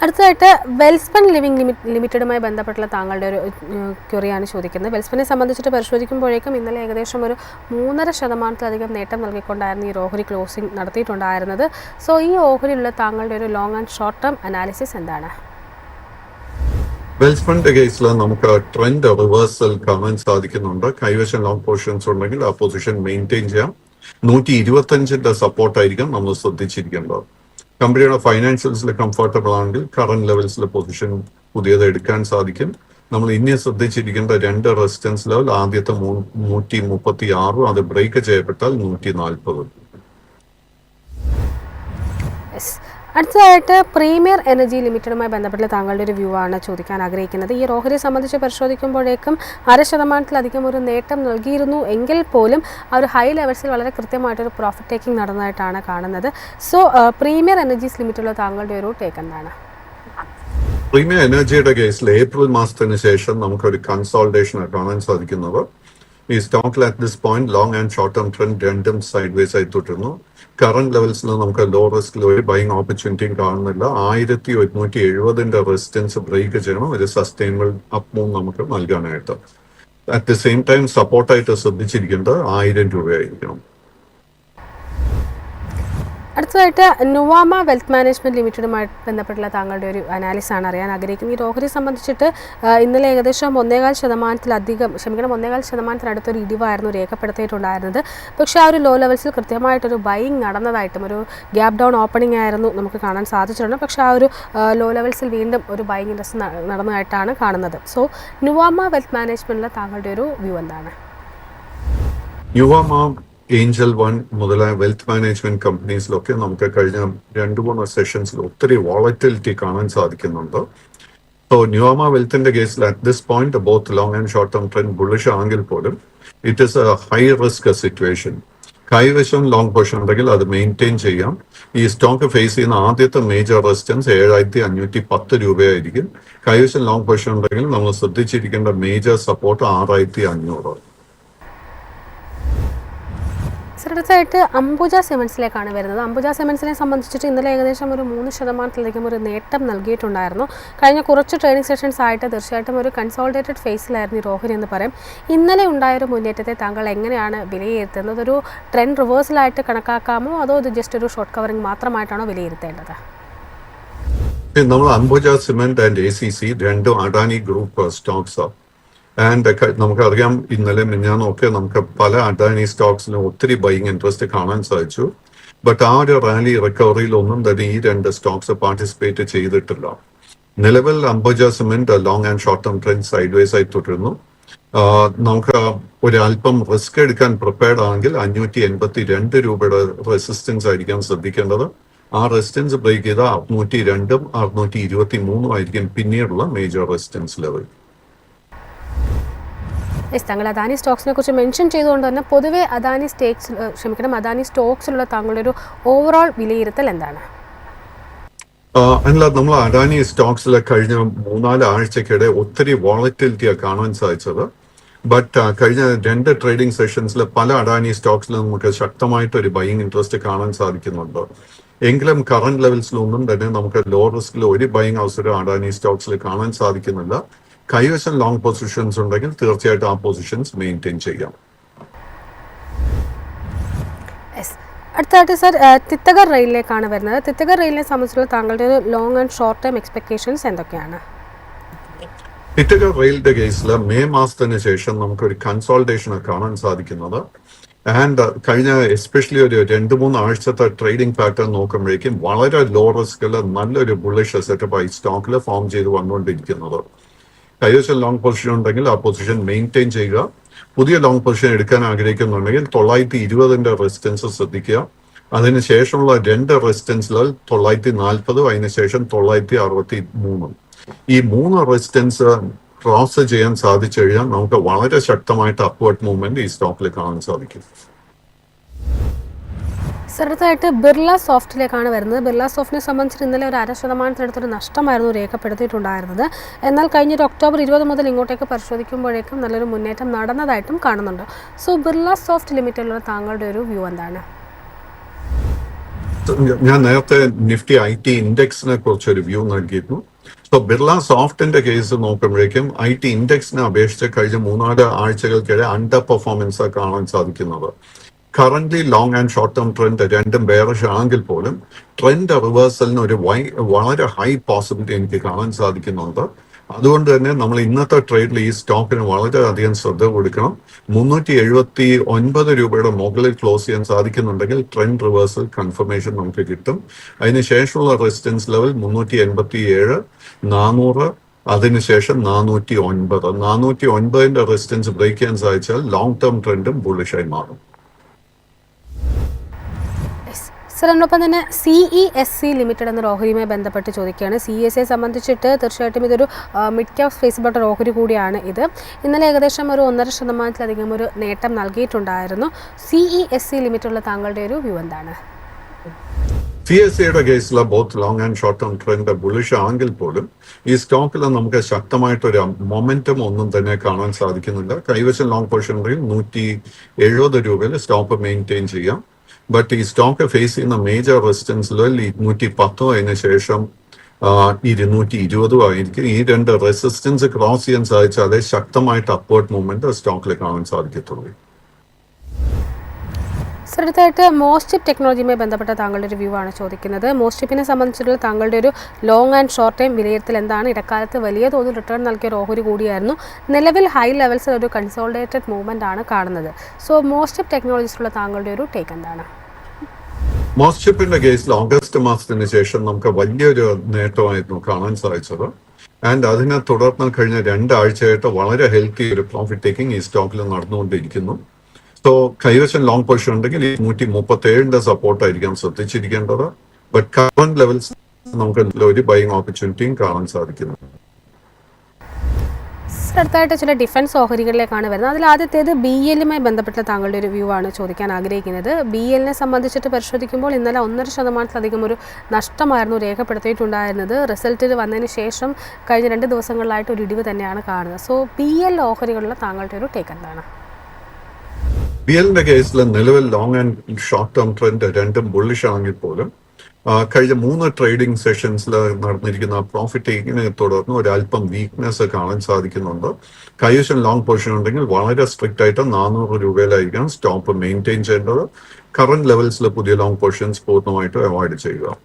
അടുത്തതായിട്ട് വെൽസ്പൺ ലിവിംഗ് ലിമിറ്റഡുമായി ബന്ധപ്പെട്ടുള്ള താങ്കളുടെ ഒരു ക്വറിയാണ് ചോദിക്കുന്നത്. വെൽസ്പനെ സംബന്ധിച്ചിട്ട് പരിശോധിക്കുമ്പോഴേക്കും ഇന്നലെ ഏകദേശം ഒരു 3.5% നേട്ടം നൽകിക്കൊണ്ടായിരുന്നു ഈ ഓഹരി ക്ലോസിംഗ് നടത്തിയിട്ടുണ്ടായിരുന്നത്. സോ ഈ ഓഹരിയിലുള്ള താങ്കളുടെ ഒരു long and short term analysis എന്താണ്? വെൽസ്പണിന്റെ കേസിൽ നമുക്ക് ട്രെൻഡ് റിവേഴ്സൽ കാണാൻ സാധിക്കുന്നുണ്ട്. കൈവശം ലോങ് പൊസിഷൻസ് ഉണ്ടെങ്കിൽ ആ പൊസിഷൻ മെയിൻറ്റെയിൻ ചെയ്യാം. 125 സപ്പോർട്ടായിരിക്കും നമ്മൾ ശ്രദ്ധിച്ചിരിക്കേണ്ടത്. കമ്പനിയുടെ ഫൈനാൻഷ്യൽസിൽ കംഫർട്ടബിൾ ആണെങ്കിൽ കറന്റ് ലെവൽസിലെ പൊസിഷൻ പുതിയത് എടുക്കാൻ സാധിക്കും. നമ്മൾ ഇനി ശ്രദ്ധിച്ചിരിക്കേണ്ട 2 റെസിസ്റ്റൻസ് ലെവൽ, ആദ്യത്തെ 136 അത് ബ്രേക്ക് ചെയ്യപ്പെട്ടാൽ 140. അടുത്തതായിട്ട് പ്രീമിയർ എനർജി ലിമിറ്റഡുമായി ബന്ധപ്പെട്ട താങ്കളുടെ ഒരു വ്യൂ ആണ് ചോദിക്കാൻ ആഗ്രഹിക്കുന്നത്. ഈ ഓഹരിയെ സംബന്ധിച്ച് പരിശോധിക്കുമ്പോഴേക്കും 0.5% ഒരു നേട്ടം നൽകിയിരുന്നു എങ്കിൽ പോലും ആ ഒരു ഹൈ ലെവൽസിൽ വളരെ കൃത്യമായിട്ടൊരു പ്രോഫിറ്റ് ടേക്കിംഗ് നടന്നതായിട്ടാണ് കാണുന്നത്. സോ പ്രീമിയർ എനർജീസ് ലിമിറ്റഡിലുള്ള താങ്കളുടെ ഒരു ടേക്ക് എന്താണ്? പ്രീമിയർ എനർജിയുടെ കേസിൽ ഏപ്രിൽ മാസത്തിന് ശേഷം നമുക്കൊരു കൺസോൾട്ടേഷൻ കാണാൻ സാധിക്കുന്നത്. ഈ സ്റ്റോക്കിൽ at this point long and short term trend രണ്ടും സൈഡ് വേസ് ആയി തുടരുന്നു. കറന്റ് ലെവൽസിൽ നമുക്ക് ലോ റിസ്കിൽ ഒരു ബൈങ് ഓപ്പർച്യൂണിറ്റിയും കാണുന്നില്ല. 1170 റെസിസ്റ്റൻസ് ബ്രേക്ക് ചെയ്യണം ഒരു സസ്റ്റൈനബിൾ അപ്പ് മൂവ് നമുക്ക് നൽകാനായിട്ട്. അറ്റ് ദി സെയിം ടൈം സപ്പോർട്ടായിട്ട് ശ്രദ്ധിച്ചിരിക്കേണ്ടത് 1000 രൂപയായിരിക്കണം. അടുത്തതായിട്ട് നുവാമ വെൽത്ത് മാനേജ്മെന്റ് ലിമിറ്റഡുമായി ബന്ധപ്പെട്ടുള്ള താങ്കളുടെ ഒരു അനാലിസിസ് ആണ് അറിയാൻ ആഗ്രഹിക്കുന്നത്. ഈ ഓഹരി സംബന്ധിച്ചിട്ട് ഇന്നലെ ഏകദേശം 1.5%-1.5%-അടുത്തൊരു ഇടിവായിരുന്നു രേഖപ്പെടുത്തിയിട്ടുണ്ടായിരുന്നത്. പക്ഷേ ആ ഒരു ലോ ലെവൽസിൽ കൃത്യമായിട്ടൊരു ബൈയിങ് നടന്നതായിട്ടും ഒരു ഗ്യാപ് ഡൗൺ ഓപ്പണിംഗ് ആയിരുന്നു നമുക്ക് കാണാൻ സാധിച്ചിട്ടുണ്ട്. പക്ഷേ ആ ഒരു ലോ ലെവൽസിൽ വീണ്ടും ഒരു ബൈയിങ് ഇൻട്രസ്റ്റ് നടന്നതായിട്ടാണ് കാണുന്നത്. സോ നുവാമ വെൽത്ത് മാനേജ്മെന്റിലെ താങ്കളുടെ ഒരു വ്യൂ എന്താണ്? യുവാമ, ഏഞ്ചൽ വൺ മുതലായ വെൽത്ത് മാനേജ്മെന്റ് കമ്പനീസിലൊക്കെ നമുക്ക് കഴിഞ്ഞ 2-3 സെഷൻസിൽ ഒത്തിരി വോളറ്റിലിറ്റി കാണാൻ സാധിക്കുന്നുണ്ട്. സോ ന്യൂവാമ വെൽത്തിന്റെ കേസിൽ at this point both long and short term trend bullish ആണെങ്കിൽ പോലും it is A high risk situation. കൈവശം ലോങ് പൊസിഷൻ ഉണ്ടെങ്കിൽ അത് മെയിൻറ്റെയിൻ ചെയ്യാം. ഈ സ്റ്റോക്ക് ഫേസ് ചെയ്യുന്ന ആദ്യത്തെ മേജർ റെസിസ്റ്റൻസ് 7,510 രൂപയായിരിക്കും. കൈവശം ലോങ് പൊസിഷൻ ഉണ്ടെങ്കിൽ നമ്മൾ ശ്രദ്ധിച്ചിരിക്കേണ്ട മേജർ സപ്പോർട്ട് 6,500. അടുത്തായിട്ട് അംബുജ സിമെന്റ്സിലേക്കാണ് വരുന്നത്. അംബുജ സിമെന്റ്സിനെ സംബന്ധിച്ചിട്ട് ഇന്നലെ ഏകദേശം ഒരു 3% ഒരു നേട്ടം നൽകിയിട്ടുണ്ടായിരുന്നു. കഴിഞ്ഞ കുറച്ച് ട്രേഡിംഗ് സെഷൻസ് ആയിട്ട് തീർച്ചയായിട്ടും ഒരു കൺസോളിഡേറ്റഡ് ഫേസിലായിരുന്നു ഈ റോഹിണി എന്ന് പറയും. ഇന്നലെ ഉണ്ടായൊരു മുന്നേറ്റത്തെ താങ്കൾ എങ്ങനെയാണ് വിലയിരുത്തുന്നത്? ഒരു ട്രെൻഡ് റിവേഴ്സലായിട്ട് കണക്കാക്കാമോ, അതോ ഇത് ജസ്റ്റ് ഒരു ഷോർട്ട് കവറിംഗ് മാത്രമായിട്ടാണോ വിലയിരുത്തേണ്ടത്? നമ്മൾ അംബുജ സിമെന്റ് ആൻഡ് ACC രണ്ടും അഡാനി ഗ്രൂപ്പ് സ്റ്റോക്സ് ആണ്. ആൻഡ് നമുക്കറിയാം ഇന്നലെ മിഞ്ഞാന്നൊക്കെ നമുക്ക് പല അഡാനി സ്റ്റോക്സിനും ഒത്തിരി ബൈയിങ് ഇൻട്രസ്റ്റ് കാണാൻ സാധിച്ചു. ബട്ട് ആ ഒരു റാലി റിക്കവറിയിൽ ഒന്നും തന്നെ ഈ 2 സ്റ്റോക്സ് പാർട്ടിസിപ്പേറ്റ് ചെയ്തിട്ടില്ല. നിലവിൽ Ambuja cement long and short term trend side vase ആയി തുടരുന്നു. നമുക്ക് ഒരു അല്പം റിസ്ക് എടുക്കാൻ പ്രിപ്പയർഡ് ആണെങ്കിൽ 582 രൂപയുടെ റെസിസ്റ്റൻസ് ആയിരിക്കാം ശ്രദ്ധിക്കേണ്ടത്. ആ റെസിസ്റ്റൻസ് ബ്രേക്ക് ചെയ്ത 602ഉം 623ഉം ആയിരിക്കും പിന്നീടുള്ള മേജർ റെസിസ്റ്റൻസ് ലെവൽ. താങ്കൾ അദാനി സ്റ്റോക്സിനെ കുറിച്ച് മെൻഷൻ ചെയ്തുകൊണ്ട് തന്നെ പൊതുവെ അദാനി സ്റ്റോക്സിലുള്ള താങ്കളുടെ ഒരു ഓവറോൾ വിലയിരുത്തൽ എന്താണ്? അല്ല, നമ്മൾ അദാനി സ്റ്റോക്സിലെ കഴിഞ്ഞ 3-4 ആഴ്ചക്കിടെ ഒത്തിരി വോളറ്റിലിറ്റിയാണ് കാണാൻ സാധിച്ചത്. ബട്ട് കഴിഞ്ഞ 2 ട്രേഡിംഗ് സെഷൻസിൽ പല അദാനി സ്റ്റോക്സിലും നമുക്ക് ശക്തമായിട്ടൊരു ബൈയിങ് ഇൻട്രസ്റ്റ് കാണാൻ സാധിക്കുന്നുണ്ട്. എങ്കിലും കറന്റ് ലെവൽസിലൊന്നും തന്നെ നമുക്ക് ലോ റിസ്കിൽ ഒരു ബൈയിങ് അവസരം അദാനി സ്റ്റോക്സിൽ കാണാൻ സാധിക്കുന്നില്ല. കൈവശം ലോങ് പൊസിഷൻസ് ഉണ്ടെങ്കിൽ തീർച്ചയായിട്ടും ആ പൊസിഷൻസ് മെയിൻറ്റെയിൻ ചെയ്യാം. അടുത്തായിട്ട് സർ തിത്തഗർ റെയിലിലേക്കാണ് വരുന്നത്. തിത്തഗർ റെയിലിനെ സംബന്ധിച്ചുള്ള താങ്കളുടെ ഒരു long and short time expectations എന്തൊക്കെയാണ്? തിത്തഗർ റെയിലിന്റെ കേസിൽ മെയ് മാസത്തിന് ശേഷം നമുക്കൊരു കൺസോൾട്ടേഷൻ കാണാൻ സാധിക്കുന്നത്. ആൻഡ് കഴിഞ്ഞ എസ്പെഷ്യലി ഒരു 2-3 ആഴ്ചത്തെ ട്രേഡിംഗ് പാറ്റേൺ നോക്കുമ്പോഴേക്കും വളരെ ലോ റിസ്കിൽ നല്ലൊരു ബുള്ളിഷ് സെറ്റപ്പ് ഈ സ്റ്റോക്കിൽ ഫോം ചെയ്ത് വന്നുകൊണ്ടിരിക്കുന്നത്. കൈവശം ലോങ് പൊസിഷൻ ഉണ്ടെങ്കിൽ ആ പൊസിഷൻ മെയിൻറ്റെയിൻ ചെയ്യുക. പുതിയ ലോങ് പൊസിഷൻ എടുക്കാൻ ആഗ്രഹിക്കുന്നുണ്ടെങ്കിൽ 920ന്റെ റെസിസ്റ്റൻസ് ശ്രദ്ധിക്കുക. അതിനുശേഷമുള്ള 2 റെസിസ്റ്റൻസ് ലെവൽ 940, അതിനുശേഷം 963. ഈ 3 റെസിസ്റ്റൻസ് ക്രോസ് ചെയ്യാൻ സാധിച്ചു കഴിഞ്ഞാൽ നമുക്ക് വളരെ ശക്തമായിട്ട് അപ്വേർഡ് മൂവ്മെന്റ് ഈ സ്റ്റോക്കിൽ കാണാൻ സാധിക്കും. അടുത്തായിട്ട് ബിർള സോഫ്റ്റിലേക്കാണ് വരുന്നത്. ബിർള സോഫ്റ്റിനെ സംബന്ധിച്ച് ഇന്നലെ ഒരു 0.5% നഷ്ടമായിരുന്നു രേഖപ്പെടുത്തിയിട്ടുണ്ടായിരുന്നത്. എന്നാൽ കഴിഞ്ഞൊരു ഒക്ടോബർ 20 മുതൽ ഇങ്ങോട്ടേക്ക് പരിശോധിക്കുമ്പോഴേക്കും നല്ലൊരു മുന്നേറ്റം നടന്നതായിട്ടും കാണുന്നുണ്ട്. സോ ബിർള സോഫ്റ്റ് ലിമിറ്റഡിലുള്ള താങ്കളുടെ ഒരു വ്യൂ എന്താണ്? ഞാൻ നേരത്തെ നിഫ്റ്റി IT ഇൻഡെക്സിനെ കുറിച്ചൊരു വ്യൂ നൽകിയിരുന്നു. സോ ബിർള സോഫ്റ്റിന്റെ കേസ് നോക്കുമ്പോഴേക്കും IT ഇൻഡെക്സിനെ അപേക്ഷിച്ച് കഴിഞ്ഞ 3-4 ആഴ്ചകൾക്കിടെ അണ്ടർ പെർഫോമൻസ് കാണാൻ സാധിക്കുന്നത്. Currently long and short term trend രണ്ടും ബെയറിഷ് ആണെങ്കിൽ പോലും ട്രെൻഡ് റിവേഴ്സലിന് ഒരു വളരെ ഹൈ പോസിബിലിറ്റി എനിക്ക് കാണാൻ സാധിക്കുന്നുണ്ട്. അതുകൊണ്ട് തന്നെ നമ്മൾ ഇന്നത്തെ ട്രേഡിൽ ഈ സ്റ്റോക്കിന് വളരെയധികം ശ്രദ്ധ കൊടുക്കണം. 379 രൂപയുടെ മുകളിൽ ക്ലോസ് ചെയ്യാൻ സാധിക്കുന്നുണ്ടെങ്കിൽ ട്രെൻഡ് റിവേഴ്സൽ കൺഫർമേഷൻ നമുക്ക് കിട്ടും. അതിനുശേഷമുള്ള റെസിസ്റ്റൻസ് ലെവൽ 387, 400, അതിനുശേഷം 409. 409ന്റെ റെസിസ്റ്റൻസ് ബ്രേക്ക് ചെയ്യാൻ സാധിച്ചാൽ ലോങ് ടേം ട്രെൻഡും ബുള്ളിഷായി മാറും. സർ, അതിനൊപ്പം തന്നെ CESC ലിമിറ്റഡ് എന്ന ഓഹരിയുമായി ബന്ധപ്പെട്ട് ചോദിക്കുകയാണ്. CESCയെ സംബന്ധിച്ചിട്ട് തീർച്ചയായിട്ടും ഇതൊരു മിഡ് ക്യാപ് സ്പേസിൽപ്പെട്ട ഒരു ഓഹരി കൂടിയാണ്. ഇത് ഇന്നലെ ഏകദേശം ഒരു 1.5% ഒരു നേട്ടം നൽകിയിട്ടുണ്ടായിരുന്നു. CESC ലിമിറ്റഡിലുള്ള താങ്കളുടെ ഒരു വ്യൂ എന്താണ്? CESCയുടെ കേസിലെ both long and short term trend bullish ആണെങ്കിൽ പോലും ഈ സ്റ്റോക്കിൽ നമുക്ക് ശക്തമായിട്ടൊരു മൊമെന്റം ഒന്നും തന്നെ കാണാൻ സാധിക്കുന്നില്ല. കൈവശം ലോങ് പൊസിഷൻ ഉണ്ടെങ്കിൽ 170 രൂപയിൽ സ്റ്റോക്ക് മെയിൻറ്റെയിൻ ചെയ്യാം. ബട്ട് ഈ സ്റ്റോക്ക് ഫേസ് ചെയ്യുന്ന മേജർ റെസിസ്റ്റൻസ് ലെവൽ 210, അതിനുശേഷം 220 ആയിരിക്കും. ഈ 2 റെസിസ്റ്റൻസ് ക്രോസ് ചെയ്യാൻ സാധിച്ചാലേ ശക്തമായിട്ട് അപ്വേർഡ് മൂവ്മെന്റ് സ്റ്റോക്കിൽ കാണാൻ സാധിക്കത്തുള്ളൂ. അടുത്തായിട്ട് മോസ്റ്റിപ്പ് ടെക്നോളജിയുമായി ബന്ധപ്പെട്ട താങ്കളുടെ ഒരു വ്യൂ ആണ് ചോദിക്കുന്നത്. മോസ്റ്റിപ്പിനെ സംബന്ധിച്ചിട്ടുള്ള താങ്കളുടെ ഒരു ലോങ് ആൻഡ് ഷോർട്ട് ടൈം വിലയിരുത്തൽ എന്താണ്? ഇടക്കാലത്ത് വലിയ തോതിൽ റിട്ടേൺ നൽകിയ ഒരു ഓഹരി കൂടിയായിരുന്നു. നിലവിൽ ഹൈ ലെവൽസിൽ ഒരു കൺസോളിഡേറ്റഡ് മൂവ്മെന്റ് ആണ് കാണുന്നത്. സോ മോസ്റ്റിപ്പ് ടെക്നോളജീസിലുള്ള താങ്കളുടെ ഒരു ടേക്ക് എന്താണ്? മോസ്റ്റിപ്പിന്റെ കേസിൽ ഓഗസ്റ്റ് മാസത്തിന് ശേഷം നമുക്ക് വലിയൊരു നേട്ടമായിരുന്നു കാണാൻ സാധിച്ചത്. ആൻഡ് അതിനെ തുടർന്ന് കഴിഞ്ഞ 2 ആഴ്ചയായിട്ട് വളരെ ഹെൽത്തി ഒരു പ്രോഫിറ്റ് ടേക്കിംഗ് ഈ സ്റ്റോക്കിൽ നടന്നുകൊണ്ടിരിക്കുന്നു. സോ കൈവശം ലോങ് പൊസിഷൻ ഉണ്ടെങ്കിൽ 237 സപ്പോർട്ടായിരിക്കാം ശ്രദ്ധിച്ചിരിക്കേണ്ടത്. ബട്ട് കറന്റ് ലെവൽസ് നമുക്ക് ഒരു ബൈയിങ് ഓപ്പർച്യൂണിറ്റിയും കാണാൻ സാധിക്കുന്നു. അടുത്തായിട്ട് ചില ഡിഫൻസ് ഓഹരികളിലേക്കാണ് വരുന്നത്. അതിൽ ആദ്യത്തേത് BL-യുമായി ബന്ധപ്പെട്ട താങ്കളുടെ ഒരു വ്യൂ ആണ് ചോദിക്കാൻ ആഗ്രഹിക്കുന്നത്. BL-നെ സംബന്ധിച്ചിട്ട് പരിശോധിക്കുമ്പോൾ ഇന്നലെ 1.5% ഒരു നഷ്ടമായിരുന്നു രേഖപ്പെടുത്തിയിട്ടുണ്ടായിരുന്നത്. റിസൾട്ടിൽ വന്നതിന് ശേഷം കഴിഞ്ഞ 2 ദിവസങ്ങളിലായിട്ട് ഒരു ഇടിവ് തന്നെയാണ് കാണുന്നത്. സോ BL ഓഹരികളിലെ താങ്കളുടെ ഒരു ടേക്ക് എന്താണ്? BL-ന്റെ കേസിൽ നിലവിൽ long and short term trend രണ്ടും ബുള്ളിഷ് ആണെങ്കിൽ പോലും കഴിഞ്ഞ 3 ട്രേഡിംഗ് സെഷൻസിൽ നടന്നിരിക്കുന്ന പ്രോഫിറ്റ് ടേക്കിനെ തുടർന്ന് ഒരല്പം വീക്ക്നെസ് കാണാൻ സാധിക്കുന്നുണ്ട്. കൈവശം ലോങ് പൊസിഷൻ ഉണ്ടെങ്കിൽ വളരെ സ്ട്രിക്റ്റ് ആയിട്ട് 400 രൂപയിലായിരിക്കണം സ്റ്റോപ്പ് മെയിൻറ്റെയിൻ ചെയ്യേണ്ടത്. കറന്റ് ലെവൽസിൽ പുതിയ ലോങ് പൊസിഷൻസ് പൂർണ്ണമായിട്ട് അവോയ്ഡ് ചെയ്യുക.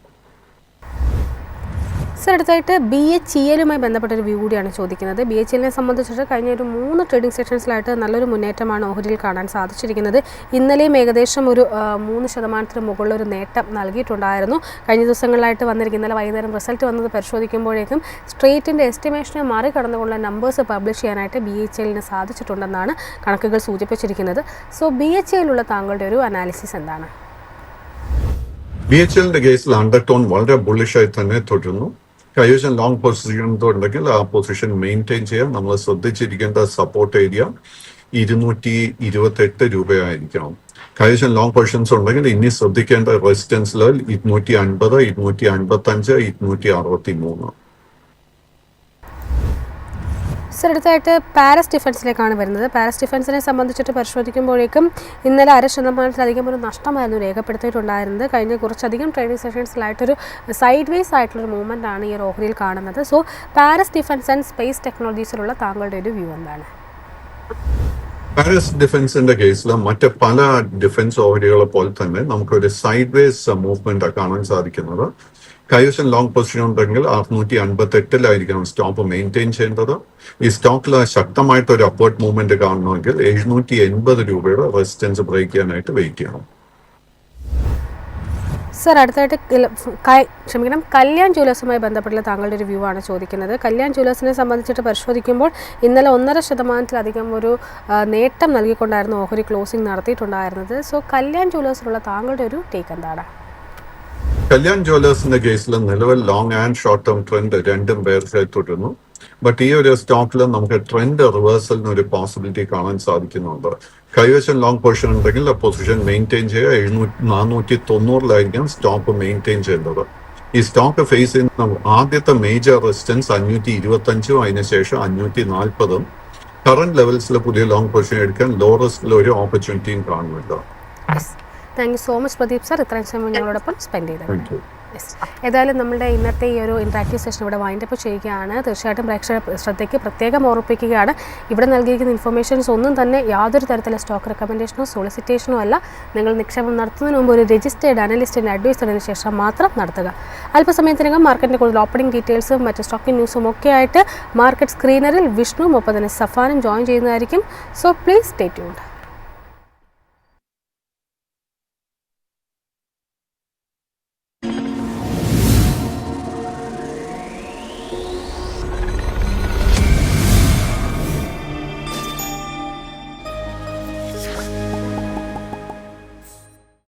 അടുത്തായിട്ട് BHEL-യുമായി ബന്ധപ്പെട്ട ഒരു വ്യൂ കൂടിയാണ് ചോദിക്കുന്നത്. BHEL-നെ സംബന്ധിച്ചിട്ട് കഴിഞ്ഞ ഒരു 3 ട്രേഡിംഗ് സെഷൻസിലായിട്ട് നല്ലൊരു മുന്നേറ്റമാണ് ഓഹരിയിൽ കാണാൻ സാധിച്ചിരിക്കുന്നത്. ഇന്നലെയും ഏകദേശം ഒരു 3% മുകളിൽ ഒരു നേട്ടം നൽകിയിട്ടുണ്ടായിരുന്നു. കഴിഞ്ഞ ദിവസങ്ങളിലായിട്ട് വന്നിരിക്കുന്ന ഇന്നലെ വൈകുന്നേരം റിസൾട്ട് വന്നത് പരിശോധിക്കുമ്പോഴേക്കും സ്ട്രേറ്റിൻ്റെ എസ്റ്റിമേഷനെ മറികടന്നുകൊണ്ടുള്ള നമ്പേഴ്സ് പബ്ലിഷ് ചെയ്യാനായിട്ട് BHEL-ന് സാധിച്ചിട്ടുണ്ടെന്നാണ് കണക്കുകൾ സൂചിപ്പിച്ചിരിക്കുന്നത്. സോ BHEL-ലുള്ള താങ്കളുടെ ഒരു അനാലിസിസ് എന്താണ്? BHEL-ന്റെ കേസിൽ അണ്ടർടോൺ വളരെ ബുള്ളിഷായി തന്നെ തുടരുന്നു. കൈവശം ലോങ് പൊസിഷൻ ഉണ്ടെങ്കിൽ ആ പൊസിഷൻ മെയിൻറ്റെയിൻ ചെയ്യാൻ നമ്മൾ ശ്രദ്ധിച്ചിരിക്കേണ്ട സപ്പോർട്ട് ഏരിയ 228 രൂപയായിരിക്കണം. കൈവശം ലോങ് പൊസിഷൻസ് ഉണ്ടെങ്കിൽ ഇനി ശ്രദ്ധിക്കേണ്ട റെസിസ്റ്റൻസ് ലെവൽ 250, 255, 263. അടുത്തായിട്ട് പാരസ് ഡിഫൻസിലേക്കാണ് വരുന്നത്. പാരസ് ഡിഫൻസിനെ സംബന്ധിച്ചിട്ട് പരിശോധിക്കുമ്പോഴേക്കും ഇന്നലെ 0.5% ഒരു നഷ്ടമായിരുന്നു രേഖപ്പെടുത്തിയിട്ടുണ്ടായിരുന്നത്. കഴിഞ്ഞ കുറച്ചധികം ട്രേഡിംഗ് സെഷൻസിലായിട്ടൊരു സൈഡ് വേസ് ആയിട്ടുള്ളൊരു മൂവ്മെൻ്റ് ആണ് ഈ ഒരു ഓഹരിയിൽ കാണുന്നത്. So Paras defence and space ടെക്നോളജീസിലുള്ള താങ്കളുടെ ഒരു വ്യൂ എന്താണ്? പാരസ് ഡിഫൻസിന്റെ കേസിൽ മറ്റ് പല ഡിഫൻസ് ഓഹരികളെ പോലെ തന്നെ നമുക്കൊരു സൈഡ് വേസ് മൂവ്മെന്റ് കാണാൻ സാധിക്കുന്നത്. കൈവശം ലോങ് പൊസിഷൻ ഉണ്ടെങ്കിൽ 658 സ്റ്റോപ്പ് മെയിൻറ്റെയിൻ ചെയ്യേണ്ടത്. ഈ സ്റ്റോക്കിൽ ശക്തമായിട്ട് ഒരു അപ്വേർഡ് മൂവ്മെന്റ് കാണണമെങ്കിൽ 780 രൂപയുടെ റെസിസ്റ്റൻസ് ബ്രേക്ക് ചെയ്യാനായിട്ട് വെയിറ്റ് ചെയ്യണം. അടുത്തായിട്ട് കല്യാൺ ജ്വല്ലേഴ്സുമായി ബന്ധപ്പെട്ടുള്ള താങ്കളുടെ ഒരു വ്യൂ ആണ് ചോദിക്കുന്നത്. കല്യാൺ ജ്വല്ലേഴ്സിനെ സംബന്ധിച്ചിട്ട് പരിശോധിക്കുമ്പോൾ ഇന്നലെ 1.5% ഒരു നേട്ടം നൽകിക്കൊണ്ടായിരുന്നു ഓഹരി ക്ലോസിംഗ് നടത്തിയിട്ടുണ്ടായിരുന്നത്. സോ കല്യാൺ ജ്വല്ലേഴ്സിലുള്ള താങ്കളുടെ ഒരു ടേക്ക് എന്താണ്? കല്യാൺ ജ്വല്ലേഴ്സിന്റെ കേസിൽ നിലവിൽ long and short term trend രണ്ടും ബെയറിഷായി തുടരുന്നു. ബട്ട് ഈ ഒരു സ്റ്റോക്കിൽ നമുക്ക് ട്രെൻഡ് റിവേഴ്സലിന് ഒരു പോസിബിലിറ്റി കാണാൻ സാധിക്കുന്നുണ്ട്. കൈവശം ലോങ് പൊസിഷൻ ഉണ്ടെങ്കിൽ ആ പൊസിഷൻ മെയിൻറ്റെയിൻ ചെയ്യുക. 490 സ്റ്റോപ്പ് മെയിൻറ്റെയിൻ ചെയ്യേണ്ടത്. ഈ സ്റ്റോക്ക് ഫേസ് ചെയ്യുന്ന ആദ്യത്തെ മേജർ റെസിസ്റ്റൻസ് 525, അതിനുശേഷം 540. കറന്റ് ലെവൽസിൽ പുതിയ ലോങ് പൊസിഷൻ എടുക്കാൻ ലോ റിസ്കിൽ ഒരു ഓപ്പർച്യൂണിറ്റിയും കാണുന്നില്ല. Thank you so much Pradeep sir, ഇത്രയും സമയം ഞങ്ങളോടൊപ്പം സ്പെൻഡ് ചെയ്തത്. ഏതായാലും നമ്മുടെ ഇന്നത്തെ ഈ ഒരു ഇൻട്രാക്റ്റീവ് സെഷൻ ഇവിടെ വൈൻഡപ്പ് ചെയ്യുകയാണ്. തീർച്ചയായിട്ടും പ്രേക്ഷക ശ്രദ്ധയ്ക്ക് പ്രത്യേകം ഓർമ്മിപ്പിക്കുകയാണ്, ഇവിടെ നൽകിയിരിക്കുന്ന ഇൻഫർമേഷൻസ് ഒന്നും തന്നെ യാതൊരു തരത്തിലുള്ള സ്റ്റോക്ക് റെക്കമെൻഡേഷനോ സോളിസിറ്റേഷനോ അല്ല. നിങ്ങൾ നിക്ഷേപം നടത്തുന്നതിന് മുമ്പ് ഒരു രജിസ്റ്റേർഡ് അനലിസ്റ്റിൻ്റെ അഡ്വൈസ് ചെയ്തതിനു ശേഷം മാത്രം നടത്തുക. അല്പസമയത്തിനകം മാർക്കറ്റിൻ്റെ കൂടുതൽ ഓപ്പണിംഗ് ഡീറ്റെയിൽസും മറ്റ് സ്റ്റോക്കിംഗ് ന്യൂസും ഒക്കെ ആയിട്ട് മാർക്കറ്റ് സ്ക്രീനറിൽ വിഷ്ണുവും ഒപ്പം തന്നെ സഫാനും ജോയിൻ ചെയ്യുന്നതായിരിക്കും. So please stay tuned.